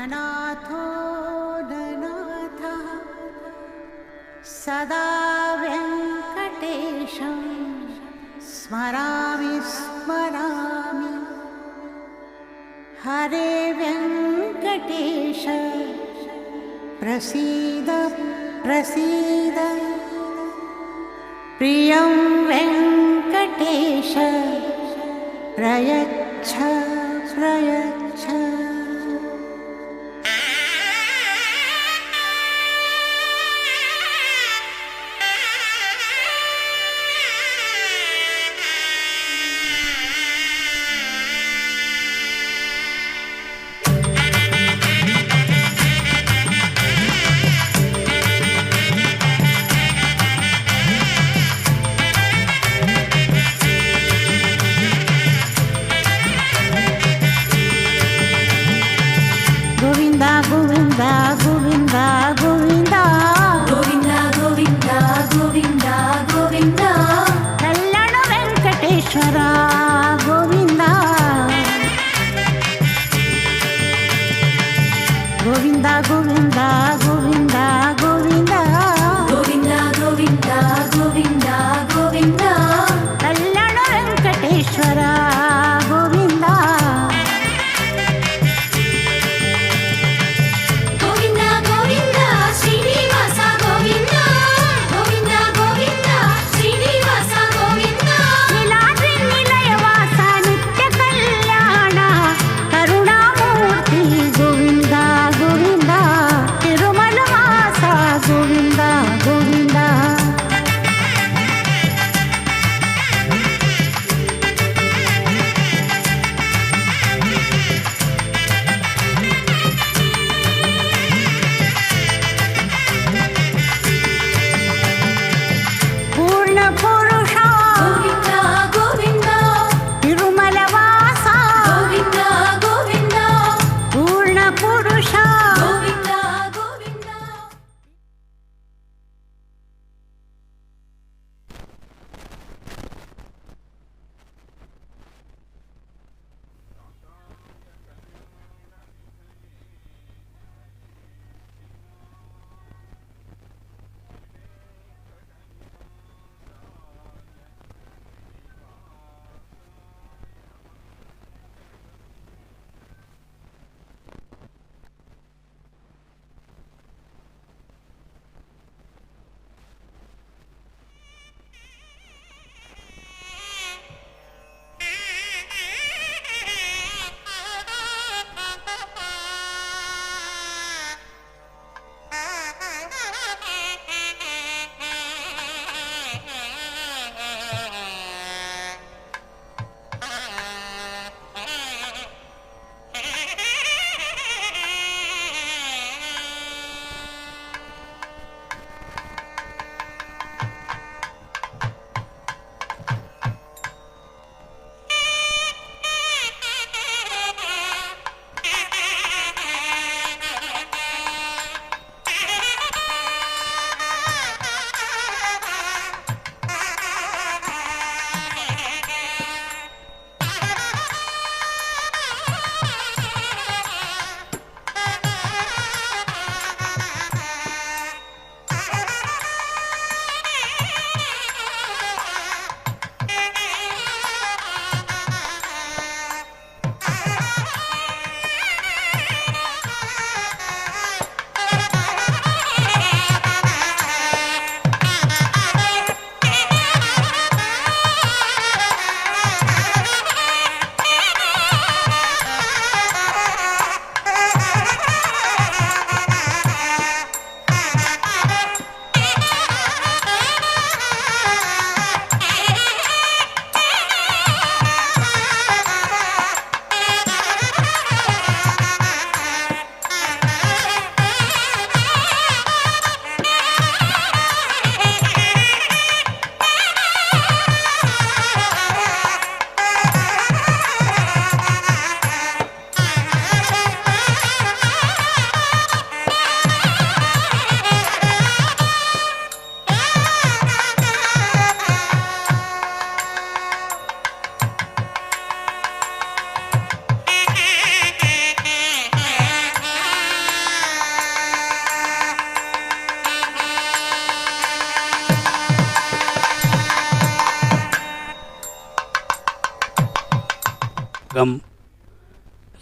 अनाथो ननाथः सदा वेङ्कटेशं स्मरामि स्मरामि। हरे वेङ्कटेश प्रसीद प्रसीद। प्रियं वेङ्कटेश प्रयच्छ प्रयच्छ। Govinda Govinda Govinda Govinda Govinda Govinda Govinda Kallana Venkateshwara Govinda Govinda Govinda Govinda Govinda Govinda Govinda Govinda Govinda Kallana Venkateshwara Govinda Govinda Govinda Srinivasa Govinda Govinda Govinda Srinivasa Govinda Niladri Nilayavasa Nitya Kalyana Karunamurti Govinda Govinda Tirumala Vasa Govinda Govinda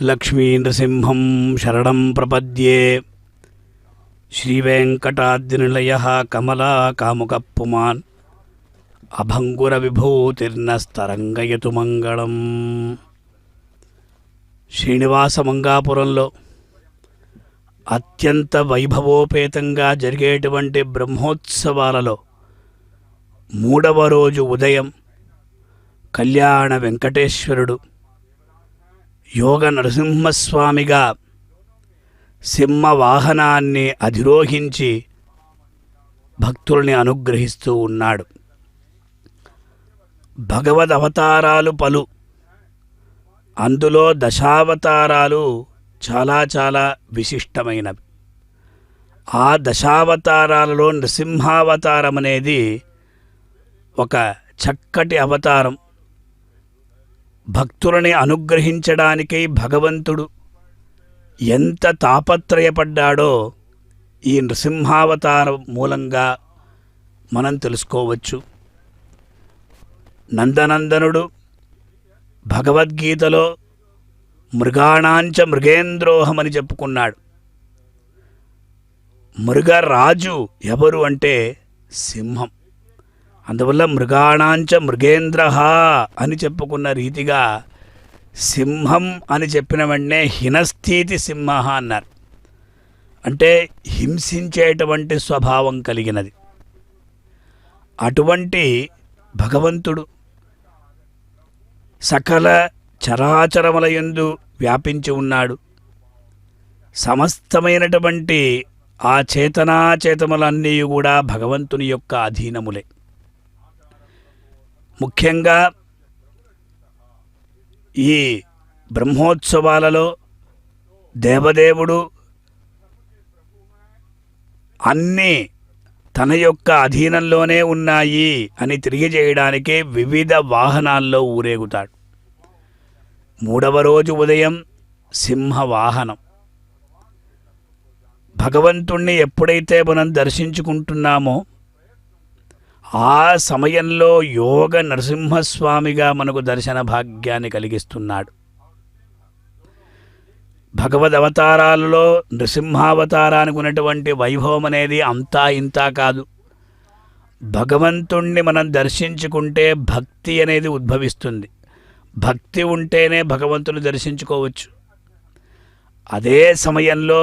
లక్ష్మీనృసింహం శరణం ప్రపద్యే. శ్రీవేంకటాద్రినిలయః కమలాకాముకపుమాన్ అభంగురవిభూతిర్నస్తరంగయతు మంగళం. శ్రీనివాస మంగాపురంలో అత్యంత వైభవోపేతంగా జరిగేటువంటి బ్రహ్మోత్సవాలలో 3వ రోజు ఉదయం కళ్యాణ వెంకటేశ్వరుడు యోగ నరసింహస్వామిగా సింహవాహనాన్ని అధిరోహించి భక్తుల్ని అనుగ్రహిస్తూ ఉన్నాడు. భగవద్ అవతారాలు పలు, అందులో దశావతారాలు చాలా చాలా విశిష్టమైనవి. ఆ దశావతారాలలో నృసింహావతారం అనేది ఒక చక్కటి అవతారం. భక్తులని అనుగ్రహించడానికై భగవంతుడు ఎంత తాపత్రయపడ్డాడో ఈ నృసింహావతారం మూలంగా మనం తెలుసుకోవచ్చు. నందనందనుడు భగవద్గీతలో మృగాణాంచ మృగేంద్రోహమని చెప్పుకున్నాడు. మృగరాజు ఎవరు అంటే సింహం. అందువల్ల మృగాణాంచ మృగేంద్రః అని చెప్పుకున్న రీతిగా సింహం అని చెప్పిన వెంటనే హినస్థితి సింహ అన్నారు. అంటే హింసించేటువంటి స్వభావం కలిగినది. అటువంటి భగవంతుడు సకల చరాచరములయందు వ్యాపించి ఉన్నాడు. సమస్తమైనటువంటి ఆ చేతనాచేతములన్నీ కూడా భగవంతుని యొక్క అధీనములే. ముఖ్యంగా ఈ బ్రహ్మోత్సవాలలో దేవదేవుడు అన్నీ తన యొక్క అధీనంలోనే ఉన్నాయి అని తెలియజేయడానికే వివిధ వాహనాల్లో ఊరేగుతాడు. 3వ రోజు ఉదయం సింహవాహనం. భగవంతుణ్ణి ఎప్పుడైతే మనం దర్శించుకుంటున్నామో ఆ సమయంలో యోగ నరసింహస్వామిగా మనకు దర్శన భాగ్యాన్ని కలిగిస్తున్నాడు. భగవద్ అవతారాలలో నృసింహావతారానికి ఉన్నటువంటి వైభవం అనేది అంతా ఇంతా కాదు. భగవంతుణ్ణి మనం దర్శించుకుంటే భక్తి అనేది ఉద్భవిస్తుంది. భక్తి ఉంటేనే భగవంతుని దర్శించుకోవచ్చు. అదే సమయంలో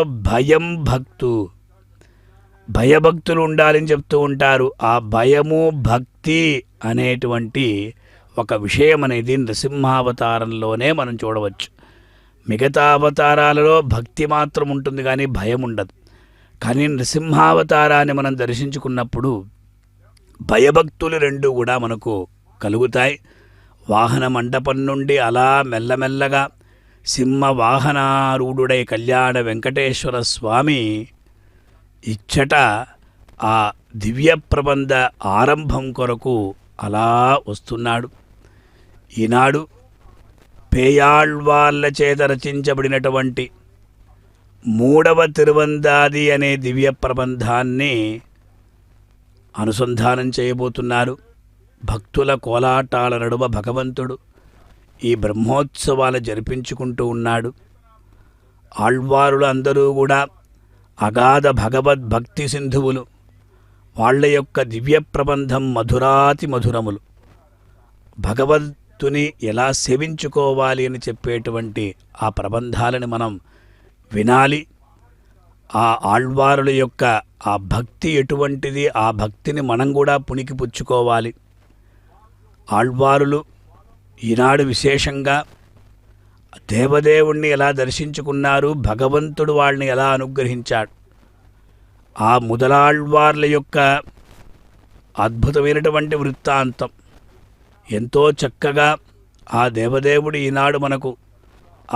భయభక్తులు ఉండాలని చెప్తూ ఉంటారు. ఆ భయము భక్తి అనేటువంటి ఒక విషయం అనేది నృసింహావతారంలోనే మనం చూడవచ్చు. మిగతా అవతారాలలో భక్తి మాత్రం ఉంటుంది కానీ భయం ఉండదు. కానీ నృసింహావతారాన్ని మనం దర్శించుకున్నప్పుడు భయభక్తులు రెండు కూడా మనకు కలుగుతాయి. వాహన మండపం నుండి అలా మెల్లమెల్లగా సింహవాహనారూఢుడై కళ్యాణ వెంకటేశ్వర స్వామి ఇచ్చట ఆ దివ్య ప్రబంధ ఆరంభం కొరకు అలా వస్తున్నాడు. ఈనాడు పేయాళ్వాళ్ళ చేత రచించబడినటువంటి 3వ తిరువందాది అనే దివ్య ప్రబంధాన్ని అనుసంధానం చేయబోతున్నారు. భక్తుల కోలాటాల నడుమ భగవంతుడు ఈ బ్రహ్మోత్సవాలు జరిపించుకుంటూ ఉన్నాడు. ఆళ్వారులు అందరూ కూడా అగాధ భగవద్భక్తి సింధువులు. వాళ్ళ యొక్క దివ్య ప్రబంధం మధురాతి మధురములు. భగవంతుని ఎలా సేవించుకోవాలి అని చెప్పేటువంటి ఆ ప్రబంధాలని మనం వినాలి. ఆ ఆళ్వారుల యొక్క ఆ భక్తి ఎటువంటిది, ఆ భక్తిని మనం కూడా పుణికిపుచ్చుకోవాలి. ఆళ్వారులు ఈనాడు విశేషంగా దేవదేవుణ్ణి ఎలా దర్శించుకున్నారు, భగవంతుడు వాళ్ళని ఎలా అనుగ్రహించాడు. ఆ ముదలాళ్వార్ల యొక్క అద్భుతమైనటువంటి వృత్తాంతం ఎంతో చక్కగా ఆ దేవదేవుడు ఈనాడు మనకు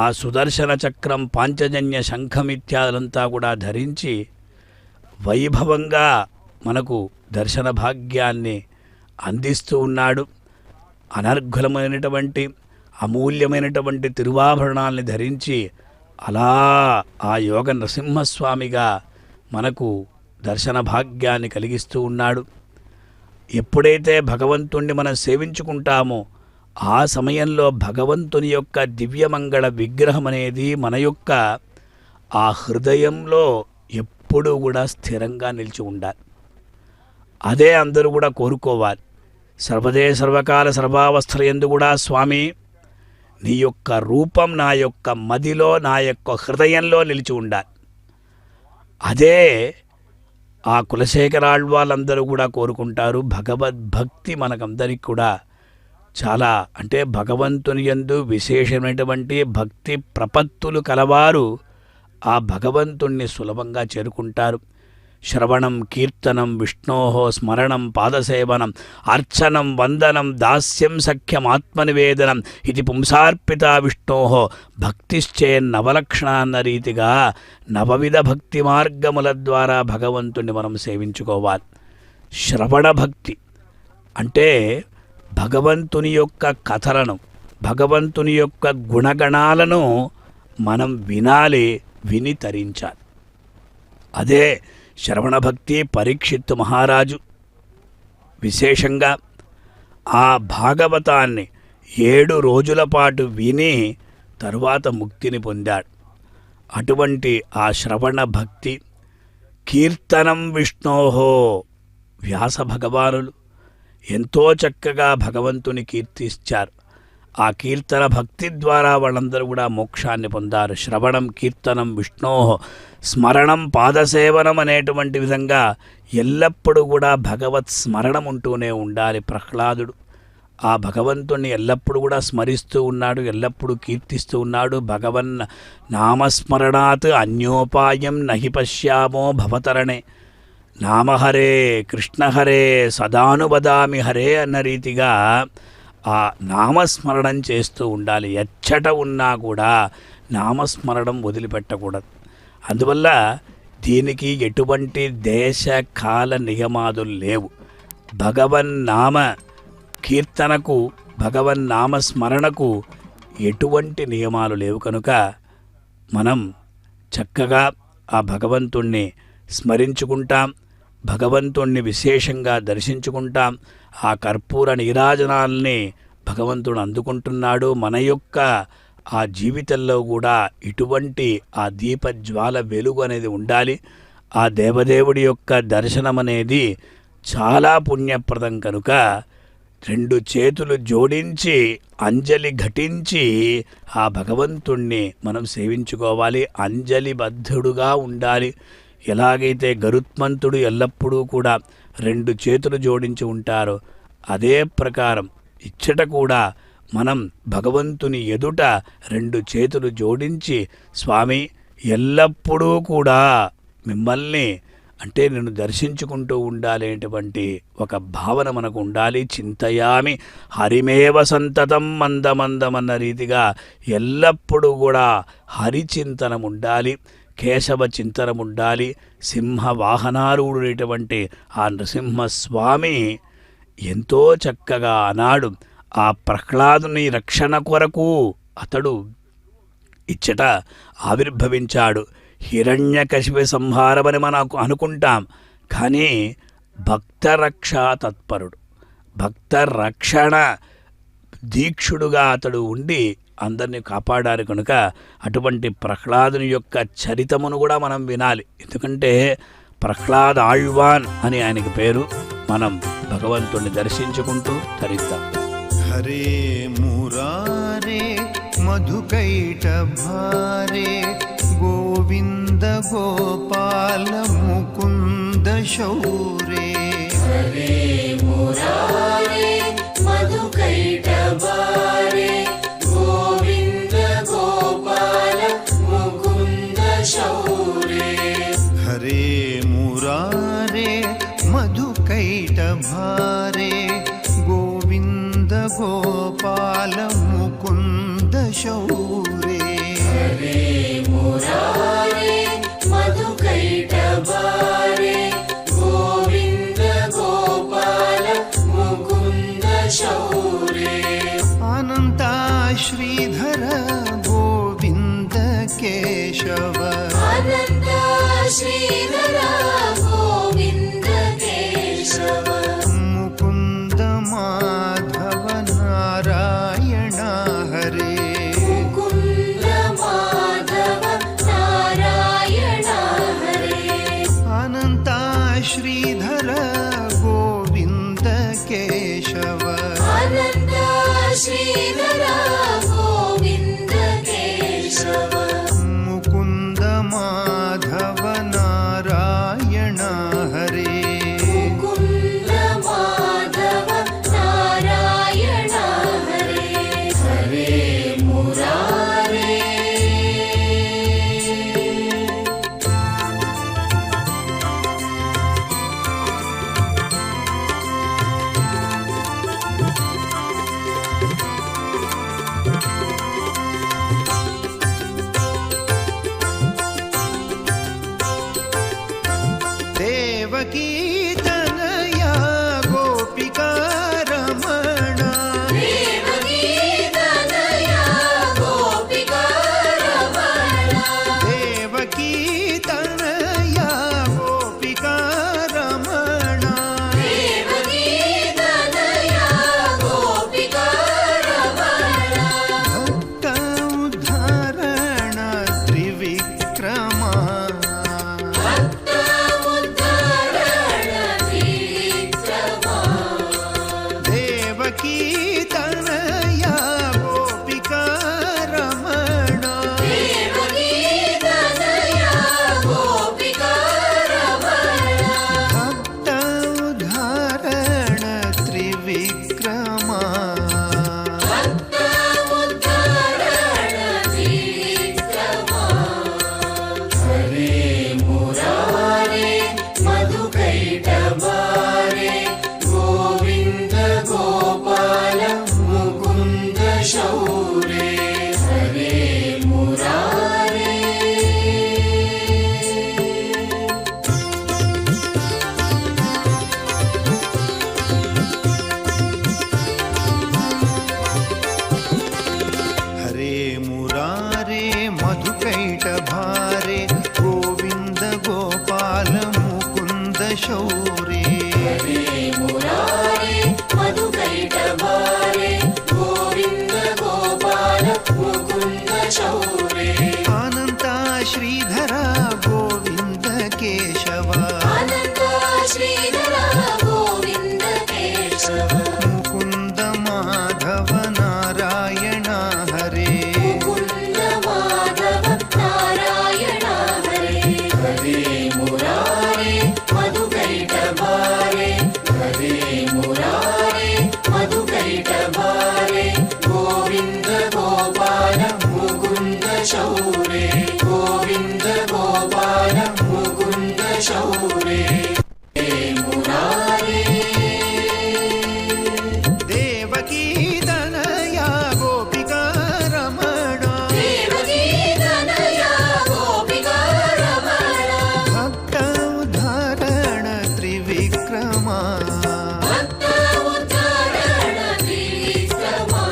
ఆ సుదర్శన చక్రం, పాంచజన్య శంఖం ఇత్యాదులంతా కూడా ధరించి వైభవంగా మనకు దర్శన భాగ్యాన్ని అందిస్తూ ఉన్నాడు. అనర్ఘులమైనటువంటి అమూల్యమైనటువంటి తిరువాభరణాల్ని ధరించి అలా ఆ యోగ నరసింహస్వామిగా మనకు దర్శన భాగ్యాన్ని కలిగిస్తూ ఉన్నాడు. ఎప్పుడైతే భగవంతుణ్ణి మనం సేవించుకుంటామో ఆ సమయంలో భగవంతుని యొక్క దివ్యమంగళ విగ్రహం అనేది మన యొక్క ఆ హృదయంలో ఎప్పుడూ కూడా స్థిరంగా నిలిచి ఉండాలి. అదే అందరూ కూడా కోరుకోవాలి. సర్వదే సర్వకాల సర్వావస్థల యందు కూడా స్వామి నీ యొక్క రూపం నా యొక్క మదిలో నా యొక్క హృదయంలో నిలిచి ఉండాలి. అదే ఆ కులశేఖరాళ్వాళ్ళందరూ కూడా కోరుకుంటారు. భగవద్భక్తి మనకందరికి కూడా చాలా అంటే భగవంతుని యందు విశేషమైనటువంటి భక్తి ప్రపత్తులు కలవారు ఆ భగవంతుణ్ణి సులభంగా చేరుకుంటారు. శ్రవణం కీర్తనం విష్ణోః స్మరణం పాదసేవనం అర్చనం వందనం దాస్యం సఖ్యం ఆత్మనివేదనం ఇది పుంసార్పిత విష్ణోః భక్తిశ్చేన్నవలక్షణ అన్న రీతిగా నవవిధ భక్తి మార్గముల ద్వారా భగవంతుణ్ణి మనం సేవించుకోవాలి. శ్రవణ భక్తి అంటే భగవంతుని యొక్క కథలను భగవంతుని యొక్క గుణగణాలను మనం వినాలి, విని తరించాలి. అదే శ్రవణ భక్తి. పరీక్షిత్తు మహారాజు విశేషంగా ఆ భాగవతాన్ని 7 రోజుల పాటు విని తరువాత ముక్తిని పొందాడు. అటువంటి ఆ శ్రవణ భక్తి. కీర్తనం విష్ణోహో వ్యాస భగవానులు ఎంతో చక్కగా భగవంతుని కీర్తించారు. ఆ కీర్తన భక్తి ద్వారా వాళ్ళందరూ కూడా మోక్షాన్ని పొందారు. శ్రవణం కీర్తనం విష్ణోః స్మరణం పాదసేవనం అనేటువంటి విధంగా ఎల్లప్పుడూ కూడా భగవత్ స్మరణం ఉంటూనే ఉండాలి. ప్రహ్లాదుడు ఆ భగవంతుణ్ణి ఎల్లప్పుడూ కూడా స్మరిస్తూ ఉన్నాడు, ఎల్లప్పుడూ కీర్తిస్తూ ఉన్నాడు. భగవన్ నామస్మరణాత్ అన్యోపాయం నహి పశ్యామో భవతరణే నామహరే కృష్ణహరే సదానుబదామి హరే అన్న రీతిగా ఆ నామస్మరణం చేస్తూ ఉండాలి. ఎచ్చట ఉన్నా కూడా నామస్మరణం వదిలిపెట్టకూడదు. అందువల్ల దీనికి ఎటువంటి దేశ కాల నియమాదులు లేవు. భగవన్నామ కీర్తనకు భగవన్నామ స్మరణకు ఎటువంటి నియమాలు లేవు. కనుక మనం చక్కగా ఆ భగవంతుణ్ణి స్మరించుకుంటాం, భగవంతుణ్ణి విశేషంగా దర్శించుకుంటాం. ఆ కర్పూర నీరాజనాల్ని భగవంతుడు అందుకుంటున్నాడు. మన యొక్క ఆ జీవితంలో కూడా ఇటువంటి ఆ దీపజ్వాల వెలుగు అనేది ఉండాలి. ఆ దేవదేవుడి యొక్క దర్శనం అనేది చాలా పుణ్యప్రదం. కనుక 2 చేతులు జోడించి అంజలి ఘటించి ఆ భగవంతుణ్ణి మనం సేవించుకోవాలి. అంజలిబద్ధుడుగా ఉండాలి. ఎలాగైతే గరుత్మంతుడు ఎల్లప్పుడూ కూడా 2 చేతులు జోడించి ఉంటారో అదే ప్రకారం ఇచ్చట కూడా మనం భగవంతుని ఎదుట 2 చేతులు జోడించి స్వామి ఎల్లప్పుడూ కూడా మిమ్మల్ని అంటే నేను దర్శించుకుంటూ ఉండాలనేటువంటి ఒక భావన మనకు ఉండాలి. చింతయామి హరిమేవ సంతతం మందమందమన్న రీతిగా ఎల్లప్పుడూ కూడా హరిచింతనం ఉండాలి, కేశవ చింతనం ఉండాలి. సింహ వాహనారూఢుడైనటువంటి ఆ నృసింహస్వామి ఎంతో చక్కగా ఆనాడు ఆ ప్రహ్లాదుని రక్షణ కొరకు అతడు ఇచ్చట ఆవిర్భవించాడు. హిరణ్యకశిప సంహారమని మనకు అనుకుంటాం, కానీ భక్తరక్షా తత్పరుడు, భక్త రక్షణ దీక్షుడుగా అతడు ఉండి అందరినీ కాపాడారు. కనుక అటువంటి ప్రహ్లాదుని యొక్క చరితమును కూడా మనం వినాలి. ఎందుకంటే ప్రహ్లాద ఆళ్వాన్ అని ఆయనకి పేరు. మనం భగవంతుణ్ణి దర్శించుకుంటూ తరిద్దాం. హరే మురారే మధుకైట భారే గోవింద గోపాల ముకుంద శౌరే. హరే మురారే మధుకైట భారే గోవింద గోపాల ముకుంద శౌరే. హరే మురారే మధుకైట భారే గోవింద గోపాల ముకుంద శౌరే. హరే మురారే మధుకైట భారే గోవింద గోపాల ముకుంద శౌరే. అనంత శ్రీధర గోవింద కేశవ. అనంత శ్రీధర గోవింద కేశవ. ముకుంద మాధవ నారాయణ దేవకీ తనయా గోపికా రమణ దేవకీ తనయా గోపికా రమణ దేవకీ తనయా గోపికా రమణ దేవకీ తనయా గోపికా రమణ భక్త ఉద్ధారణ త్రివిక్రమా భక్త ఉద్ధరణ త్రివిక్రమా దేవకీ తనయా గోపికా రమణ దేవకీ తనయా గోపికా రమణ భక్త ఉద్ధారణ త్రివిక్రమా భక్త ఉద్ధరణ త్రివిక్రమా హరే మురారే మధుకైటభారే గోవింద గోపాల ముకుంద శౌరే హరే మురారే హరే మురారే మధుకైటభారే గోవింద గోపాల ముకుంద శౌరే హరే మురారే మధుకైటభారే గోవింద గోపాల ముకుంద శౌరే అనంత శ్రీధర గోవింద కేశవ అనంత శ్రీధర గోవింద కేశవ ముకుంద మాధవ నారాయణ హరే ముకుంద మాధవ నారాయణ హరే హరే మురారే మధుకైటభారే హరే మురారే మధుకైటభారే గోవింద గోపాల ముకుంద శౌరే గోవింద గోపాల ముకుంద శౌరే హరే మురారే దేవకీ తనయా గోపికా రమణ దేవకీ తనయా గోపికా రమణ భక్త ఉద్ధారణ త్రివిక్రమా భక్త ఉద్ధరణ త్రివిక్రమా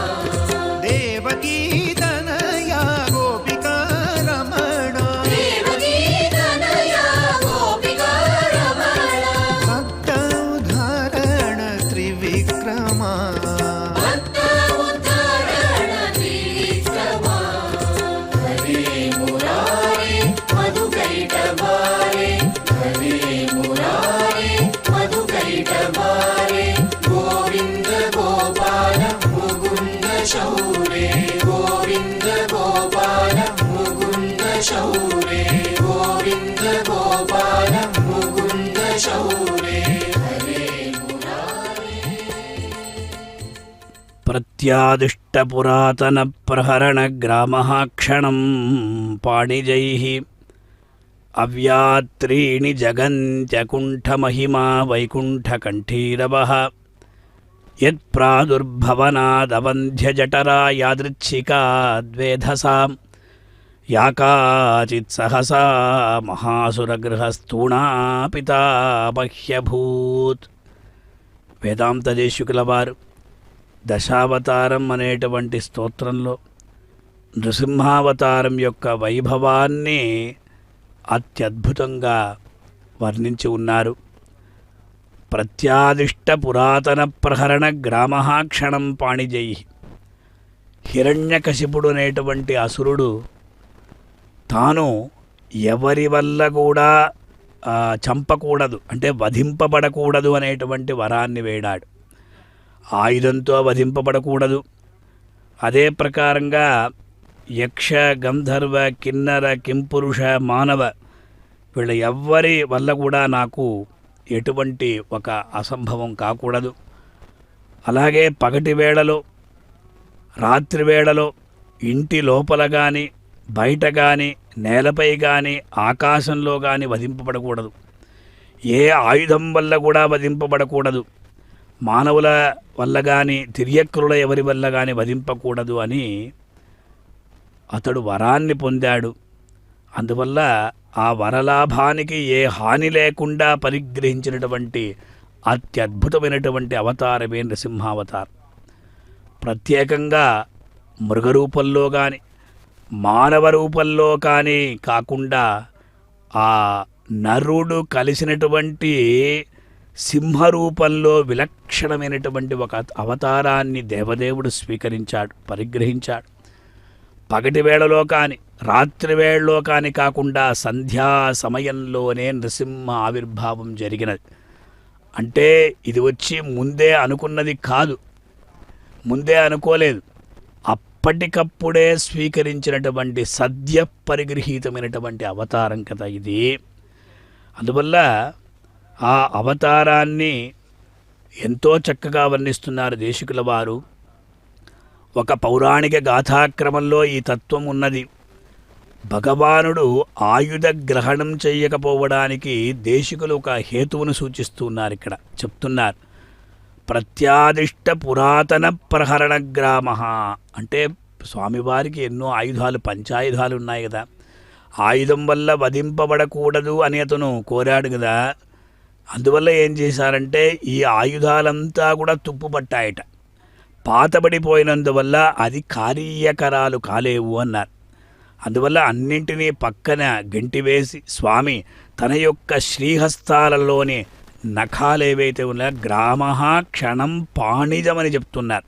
దేవకీ తనయా గోపికా రమణ దేవకీ తనయా గోపికా రమణ భక్త ఉద్ధారణ త్రివిక్రమా భక్త ఉద్ధరణ త్రివిక్రమా హరే మురారే మధుకైటభారే హరే మురారే మధుకైటభారే గోవింద గోపాల ముకుంద శౌరే గోవింద గోపాల ముకుంద శౌరే గోవింద గోపాల ముకుంద శౌరే హరే మురారే ప్రత్యాదిష్టపురాతనప్రహరణగ్రామः క్షణం పాణిజైः అవ్యాత్రీణి జగంత్యకుంఠమహిమా వైకుంఠకంఠీరవः యత్ప్రాదుర్భవనాదవంధ్యజఠరా యాదృచ్ఛికా ద్వేధసాం యా కాచిత్ సహసా మహాసురగృహస్థూణాపితామహ్యభూత్. వేదాంతదేశికుల వారు దశావతారం అనేటువంటి స్తోత్రంలో నృసింహావతారం యొక్క వైభవాన్ని అత్యద్భుతంగా వర్ణించి ఉన్నారు. ప్రత్యాదిష్ట పురాతన ప్రహరణ గ్రామ క్షణం పాణిజై. హిరణ్యకశిపుడు అనేటువంటి అసురుడు తాను ఎవరి వల్ల కూడా చంపకూడదు, అంటే వధింపబడకూడదు అనేటువంటి వరాన్ని వేడాడు. ఆయుధంతో వధింపబడకూడదు. అదే ప్రకారంగా యక్ష గంధర్వ కిన్నర కింపురుష మానవ వీళ్ళ ఎవ్వరి వల్ల కూడా నాకు ఎటువంటి ఒక అసంభవం కాకూడదు. అలాగే పగటి వేళలో రాత్రి వేళలో ఇంటి లోపల కానీ బయట కానీ నేలపై కానీ ఆకాశంలో కానీ వధింపబడకూడదు. ఏ ఆయుధం వల్ల కూడా వధింపబడకూడదు. మానవుల వల్ల కానీ తిర్యక్రుల ఎవరి వల్ల కానీ వధింపకూడదు అని అతడు వరాన్ని పొందాడు. అందువల్ల ఆ వరలాభానికి ఏ హాని లేకుండా పరిగ్రహించినటువంటి అత్యద్భుతమైనటువంటి అవతారమే నృసింహావతారం. ప్రత్యేకంగా మృగరూపంలో కానీ మానవ రూపంలో కానీ కాకుండా ఆ నరుడు కలిసినటువంటి సింహరూపంలో విలక్షణమైనటువంటి ఒక అవతారాన్ని దేవదేవుడు స్వీకరించాడు, పరిగ్రహించాడు. పగటి వేళలో కానీ రాత్రి వేళలో కానీ కాకుండా సంధ్యా సమయంలోనే నృసింహ ఆవిర్భావం జరిగినది. అంటే ఇది వచ్చి ముందే అనుకున్నది కాదు, ముందే అనుకోలేదు, అప్పటికప్పుడే స్వీకరించినటువంటి సద్య పరిగృహీతమైనటువంటి అవతారం కదా ఇది. అందువల్ల ఆ అవతారాన్ని ఎంతో చక్కగా వర్ణిస్తున్నారు దేశికుల వారు. ఒక పౌరాణిక గాథాక్రమంలో ఈ తత్వం ఉన్నది. భగవానుడు ఆయుధ గ్రహణం చేయకపోవడానికి దేశికులు ఒక హేతువును సూచిస్తున్నారు. ఇక్కడ చెప్తున్నారు, ప్రత్యాదిష్ట పురాతన ప్రహరణ గ్రామ. అంటే స్వామివారికి ఎన్నో ఆయుధాలు, పంచాయుధాలు ఉన్నాయి కదా, ఆయుధం వల్ల వధింపబడకూడదు అని అతను కోరాడు కదా. అందువల్ల ఏం చేశారంటే ఈ ఆయుధాలంతా కూడా తుప్పుపట్టాయట. పాతబడిపోయినందువల్ల అది కార్యకరాలు కాలేవు అన్నారు. అందువల్ల అన్నింటినీ పక్కన గంటివేసి స్వామి తన యొక్క శ్రీహస్తాలలోని నఖాలు ఏవైతే ఉన్నాయో గ్రామ క్షణం పాణిజమని చెప్తున్నారు.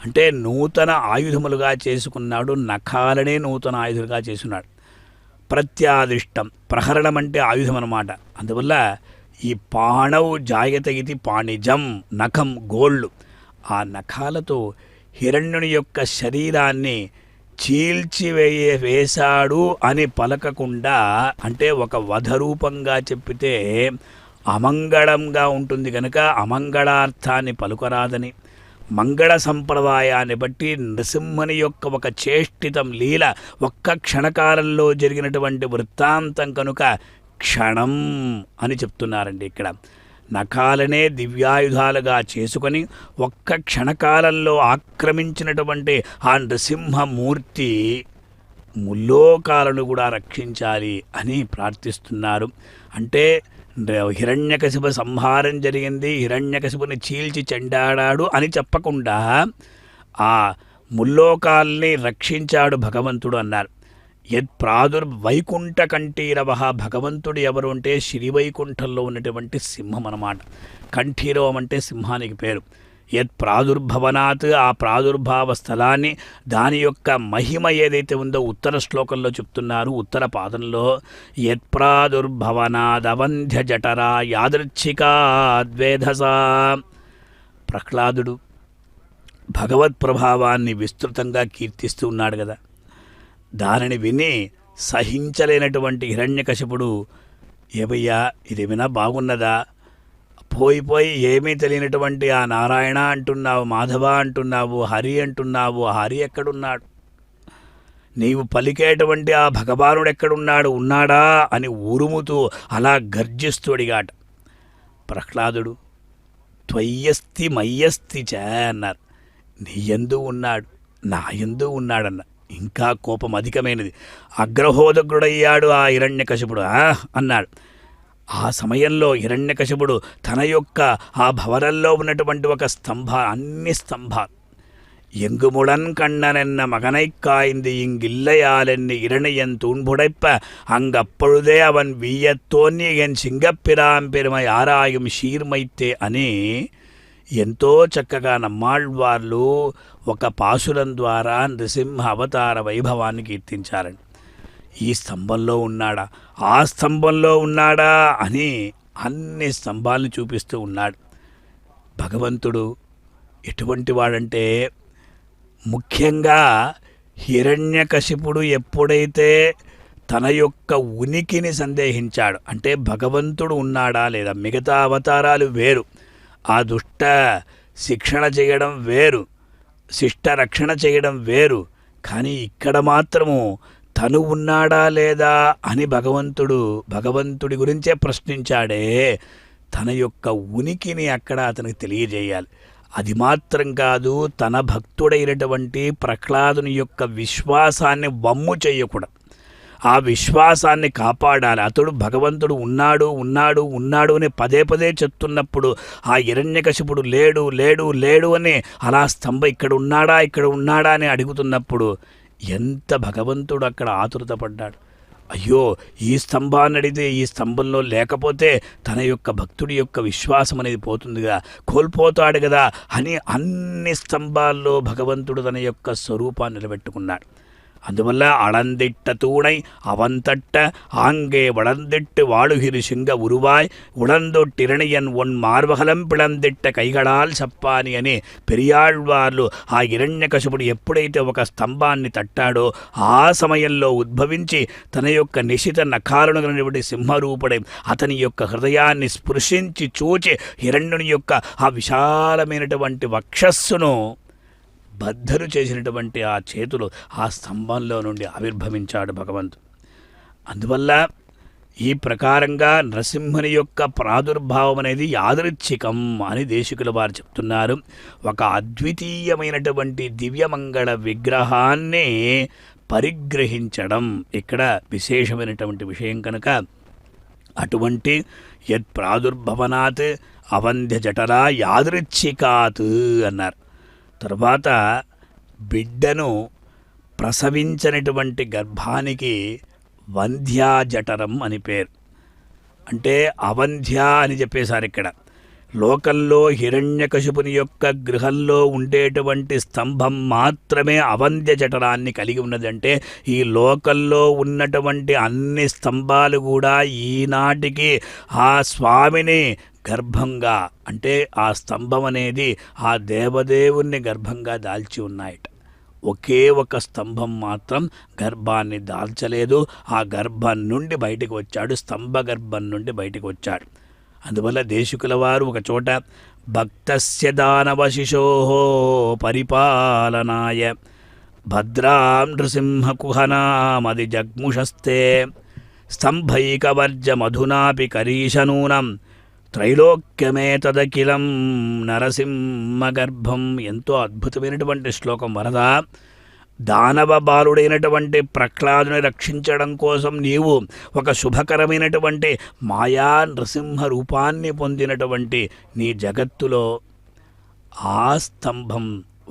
అంటే నూతన ఆయుధములుగా చేసుకున్నాడు, నఖాలనే నూతన ఆయుధులుగా చేసుకున్నాడు. ప్రత్యాదిష్టం, ప్రహరణం అంటే ఆయుధం అన్నమాట. అందువల్ల ఈ పాణౌ జాయత ఇది పాణిజం, నఖం గోళ్ళు. ఆ నఖాలతో హిరణ్యుని యొక్క శరీరాన్ని వేశాడు అని పలకకుండా, అంటే ఒక వధరూపంగా చెప్పితే అమంగళంగా ఉంటుంది కనుక అమంగళార్థాన్ని పలుకరాదని, మంగళ సంప్రదాయాన్ని బట్టి నృసింహుని యొక్క ఒక చేష్టితం లీల ఒక్క క్షణకాలంలో జరిగినటువంటి వృత్తాంతం కనుక క్షణం అని చెప్తున్నారండి. ఇక్కడ నఖాలనే దివ్యాయుధాలుగా చేసుకొని ఒక్క క్షణకాలంలో ఆక్రమించినటువంటి ఆ నృసింహమూర్తి ముల్లోకాలను కూడా రక్షించాలి అని ప్రార్థిస్తున్నారు. అంటే హిరణ్యకశిప సంహారం జరిగింది, హిరణ్యకశిపుని చీల్చి చెండాడాడు అని చెప్పకుండా ఆ ముల్లోకాల్ని రక్షించాడు భగవంతుడు అన్నారు. వైకుంఠ కంఠీరవ, భగవంతుడు ఎవరు అంటే శ్రీవైకుంఠంలో ఉన్నటువంటి సింహం అన్నమాట. కంఠీరవం అంటే సింహానికి పేరు. ప్రాదుర్భవనాత్, ఆ ప్రాదుర్భావ స్థలాన్ని, దాని యొక్క మహిమ ఏదైతే ఉందో ఉత్తర శ్లోకంలో చెప్తున్నారు. ఉత్తర పాదంలో ప్రాదుర్భవనాదవంధ్య జఠరా యాదృచ్ఛికాద్వేధసా. ప్రహ్లాదుడు భగవత్ ప్రభావాన్ని విస్తృతంగా కీర్తిస్తూ ఉన్నాడు కదా. దానిని విని సహించలేనటువంటి హిరణ్యకశిపుడు, ఏమయ్యా ఇదేమైనా బాగున్నదా, పోయి ఏమీ తెలియనటువంటి ఆ నారాయణ అంటున్నావు, మాధవ అంటున్నావు, హరి అంటున్నావు, ఆ హరి ఎక్కడున్నాడు, నీవు పలికేటువంటి ఆ భగవానుడు ఎక్కడున్నాడు, ఉన్నాడా అని ఉరుముతూ అలా గర్జిస్తూ అడిగాట. ప్రహ్లాదుడు త్వయ్యస్తి మయ్యస్తి చ అన్నారు. నీ యందు ఉన్నాడు, నా యందు ఉన్నాడన్న. ఇంకా కోపం అధికమైనది. అగ్రహోదగ్రుడయ్యాడు ఆ హిరణ్యకశిపుడు. అన్నాడు. ఆ సమయంలో హిరణ్యకశిపుడు తన యొక్క ఆ భవనంలో ఉన్నటువంటి ఒక అన్ని స్తంభాలు எங்குமுடன் கண்ணனென்ன மகனைக் காய்ந்து இங்கில்லையாலென்னு இரணையன் தூண்புடைப்ப அங்கப்பொழுதே அவன் வீயத்தோன்னிய என் సింగపిరాం పెరుమ ఆరాయం శీర్మైతే అని ఎంతో చక్కగా నమ్మాళ్వార్లు ఒక పాసురం ద్వారా నృసింహ అవతార వైభవాన్ని కీర్తించారండి. ఈ స్తంభంలో ఉన్నాడా, ఆ స్తంభంలో ఉన్నాడా అని అన్ని స్తంభాలను చూపిస్తూ ఉన్నాడు. భగవంతుడు ఎటువంటి వాడంటే, ముఖ్యంగా హిరణ్యకశిపుడు ఎప్పుడైతే తన యొక్క ఉనికిని సందేహించాడు, అంటే భగవంతుడు ఉన్నాడా లేదా, మిగతా అవతారాలు వేరు, ఆ దుష్ట శిక్షణ చేయడం వేరు, శిష్ట రక్షణ చేయడం కానీ ఇక్కడ మాత్రము తను ఉన్నాడా లేదా అని భగవంతుడి గురించే ప్రశ్నించాడే. తన యొక్క ఉనికిని అక్కడ అతనికి తెలియజేయాలి. అది మాత్రం కాదు, తన భక్తుడైనటువంటి ప్రహ్లాదుని యొక్క విశ్వాసాన్ని వమ్ము చేయకూడదు. ఆ విశ్వాసాన్ని కాపాడాలి. అతడు భగవంతుడు ఉన్నాడు ఉన్నాడు ఉన్నాడు అని పదే పదే చెప్తున్నప్పుడు ఆ హిరణ్యకశిపుడు లేడు లేడు లేడు అని అలా ఇక్కడ ఉన్నాడా అని అడుగుతున్నప్పుడు ఎంత భగవంతుడు అక్కడ ఆతురతపడ్డాడు. అయ్యో, ఈ స్తంభాన్ని అడిగితే ఈ స్తంభంలో లేకపోతే తన యొక్క భక్తుడి యొక్క విశ్వాసం అనేది పోతుందిగా, కోల్పోతాడు కదా అని అన్ని స్తంభాల్లో భగవంతుడు తన యొక్క స్వరూపాన్ని నిలబెట్టుకున్నాడు. అందువల్ల అళందిట్ట తూణై అవంతట్ట ఆంగే వళందిట్టు వాళుహిరి శింగ ఉరువాయ్ ఉళందొట్టిరణియన్ ఒన్ మార్వహలం పిళందిట్ట కైగళాల్ చప్పాని అని పెరియాళ్వార్లు ఆ హిరణ్యకశిపుడు ఎప్పుడైతే ఒక స్తంభాన్ని తట్టాడో ఆ సమయంలో ఉద్భవించి తన యొక్క నిశిత నఖాలను కలిగినటువంటి సింహరూపుడై అతని యొక్క హృదయాన్ని స్పృశించి చూచి హిరణ్యుని యొక్క ఆ విశాలమైనటువంటి వక్షస్సును బద్ధరు చేసినటువంటి ఆ చేతులు ఆ స్తంభంలో నుండి ఆవిర్భవించాడు భగవంతుడు. అందువల్ల ఈ ప్రకారంగా నరసింహుని యొక్క ప్రాదుర్భావం అనేది యాదృచ్ఛికం అని దేశికుల వారు చెప్తున్నారు. ఒక అద్వితీయమైనటువంటి దివ్యమంగళ విగ్రహాన్ని పరిగ్రహించడం ఇక్కడ విశేషమైనటువంటి విషయం కనుక అటువంటి యత్ ప్రాదుర్భవనాత్ అవంధ్య జఠరా యాదృచ్ఛికాత్ అన్నారు. తర్వాత బిడ్డను ప్రసవించనటువంటి గర్భానికి వంధ్యాజఠరం అని పేరు. అంటే అవంధ్య అని చెప్పేశారు ఇక్కడ. లోకంలో హిరణ్యకశిపుని యొక్క గృహంలో ఉండేటువంటి స్తంభం మాత్రమే అవంధ్య జఠరాన్ని కలిగి ఉన్నదంటే ఈ లోకంలో ఉన్నటువంటి అన్ని స్తంభాలు కూడా ఈనాటికి ఆ స్వామిని గర్భంగా, అంటే ఆ స్తంభం అనేది ఆ దేవదేవుణ్ణి గర్భంగా దాల్చి ఉన్నాయట. ఒకే ఒక స్తంభం మాత్రం గర్భాన్ని దాల్చలేదు. ఆ గర్భం నుండి బయటికి వచ్చాడు, స్తంభ గర్భం నుండి బయటికి వచ్చాడు. అందువల్ల దేశికుల వారు ఒక చోట భక్తస్య దానవశిశోః పరిపాలనాయ భద్రాం నృసింహకుహనామది జగ్ముషస్తే స్తంభైకవర్జ మధునాపి కరీశనూనం త్రైలోక్యమే తదఖిలం నరసింహగర్భం. ఎంతో అద్భుతమైనటువంటి శ్లోకం వరదా. దానవ బాలుడైనటువంటి ప్రహ్లాదుని రక్షించడం కోసం నీవు ఒక శుభకరమైనటువంటి మాయా నృసింహ రూపాన్ని పొందినటువంటి నీ జగత్తులో ఆ స్తంభం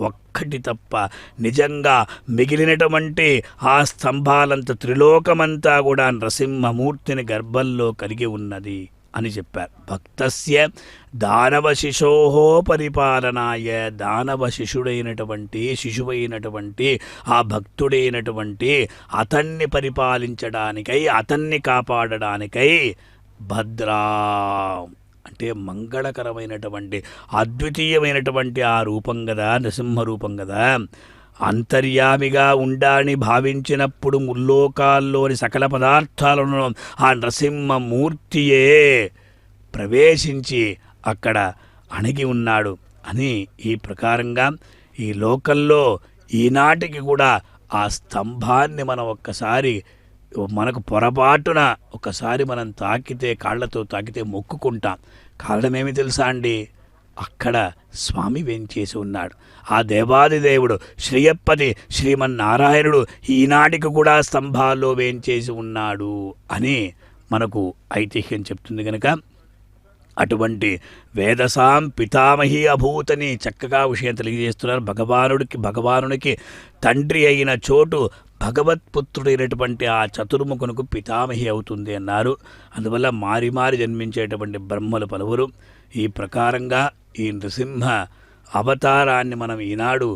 ఒక్కటి తప్ప నిజంగా మిగిలినటువంటి ఆ స్తంభాలంత త్రిలోకమంతా కూడా నరసింహమూర్తిని గర్భంలో కలిగి ఉన్నది అని చెప్పారు. భక్తస్య దానవశిశోః పరిపాలనాయ, దానవ శిశువైనటువంటి ఆ భక్తుడైనటువంటి అతన్ని పరిపాలించడానికై, అతన్ని కాపాడడానికై భద్రా అంటే మంగళకరమైనటువంటి అద్వితీయమైనటువంటి ఆ రూపం కదా, నరసింహరూపం కదా. అంతర్యామిగా ఉండాలని భావించినప్పుడు ముల్లోకాల్లోని సకల పదార్థాలను ఆ నరసింహమూర్తియే ప్రవేశించి అక్కడ అణిగి ఉన్నాడు అని ఈ ప్రకారంగా ఈ లోకంలో ఈనాటికి కూడా ఆ స్తంభాన్ని మనం ఒక్కసారి మనకు పొరపాటున ఒకసారి మనం తాకితే, కాళ్లతో తాకితే మొక్కుకుంటాం. కారణమేమి తెలుసా అండి? అక్కడ స్వామి వేంచేసి ఉన్నాడు. ఆ దేవాది దేవుడు శ్రీయప్పతి శ్రీమన్నారాయణుడు ఈనాటికి కూడా స్తంభాల్లో వేంచేసి ఉన్నాడు అని మనకు ఐతిహ్యం చెప్తుంది కనుక అటువంటి వేదసాం పితామహి అభూతని చక్కగా విషయం తెలియజేస్తున్నారు. భగవానునికి తండ్రి అయిన చోటు భగవత్పుత్రుడైనటువంటి ఆ చతుర్ముఖునకు పితామహి అవుతుంది అన్నారు. అందువల్ల మారి మారి జన్మించేటువంటి బ్రహ్మలు పలువురు. ఈ ప్రకారంగా ఈ నృసింహ అవతారాన్ని మనం ఈనాడు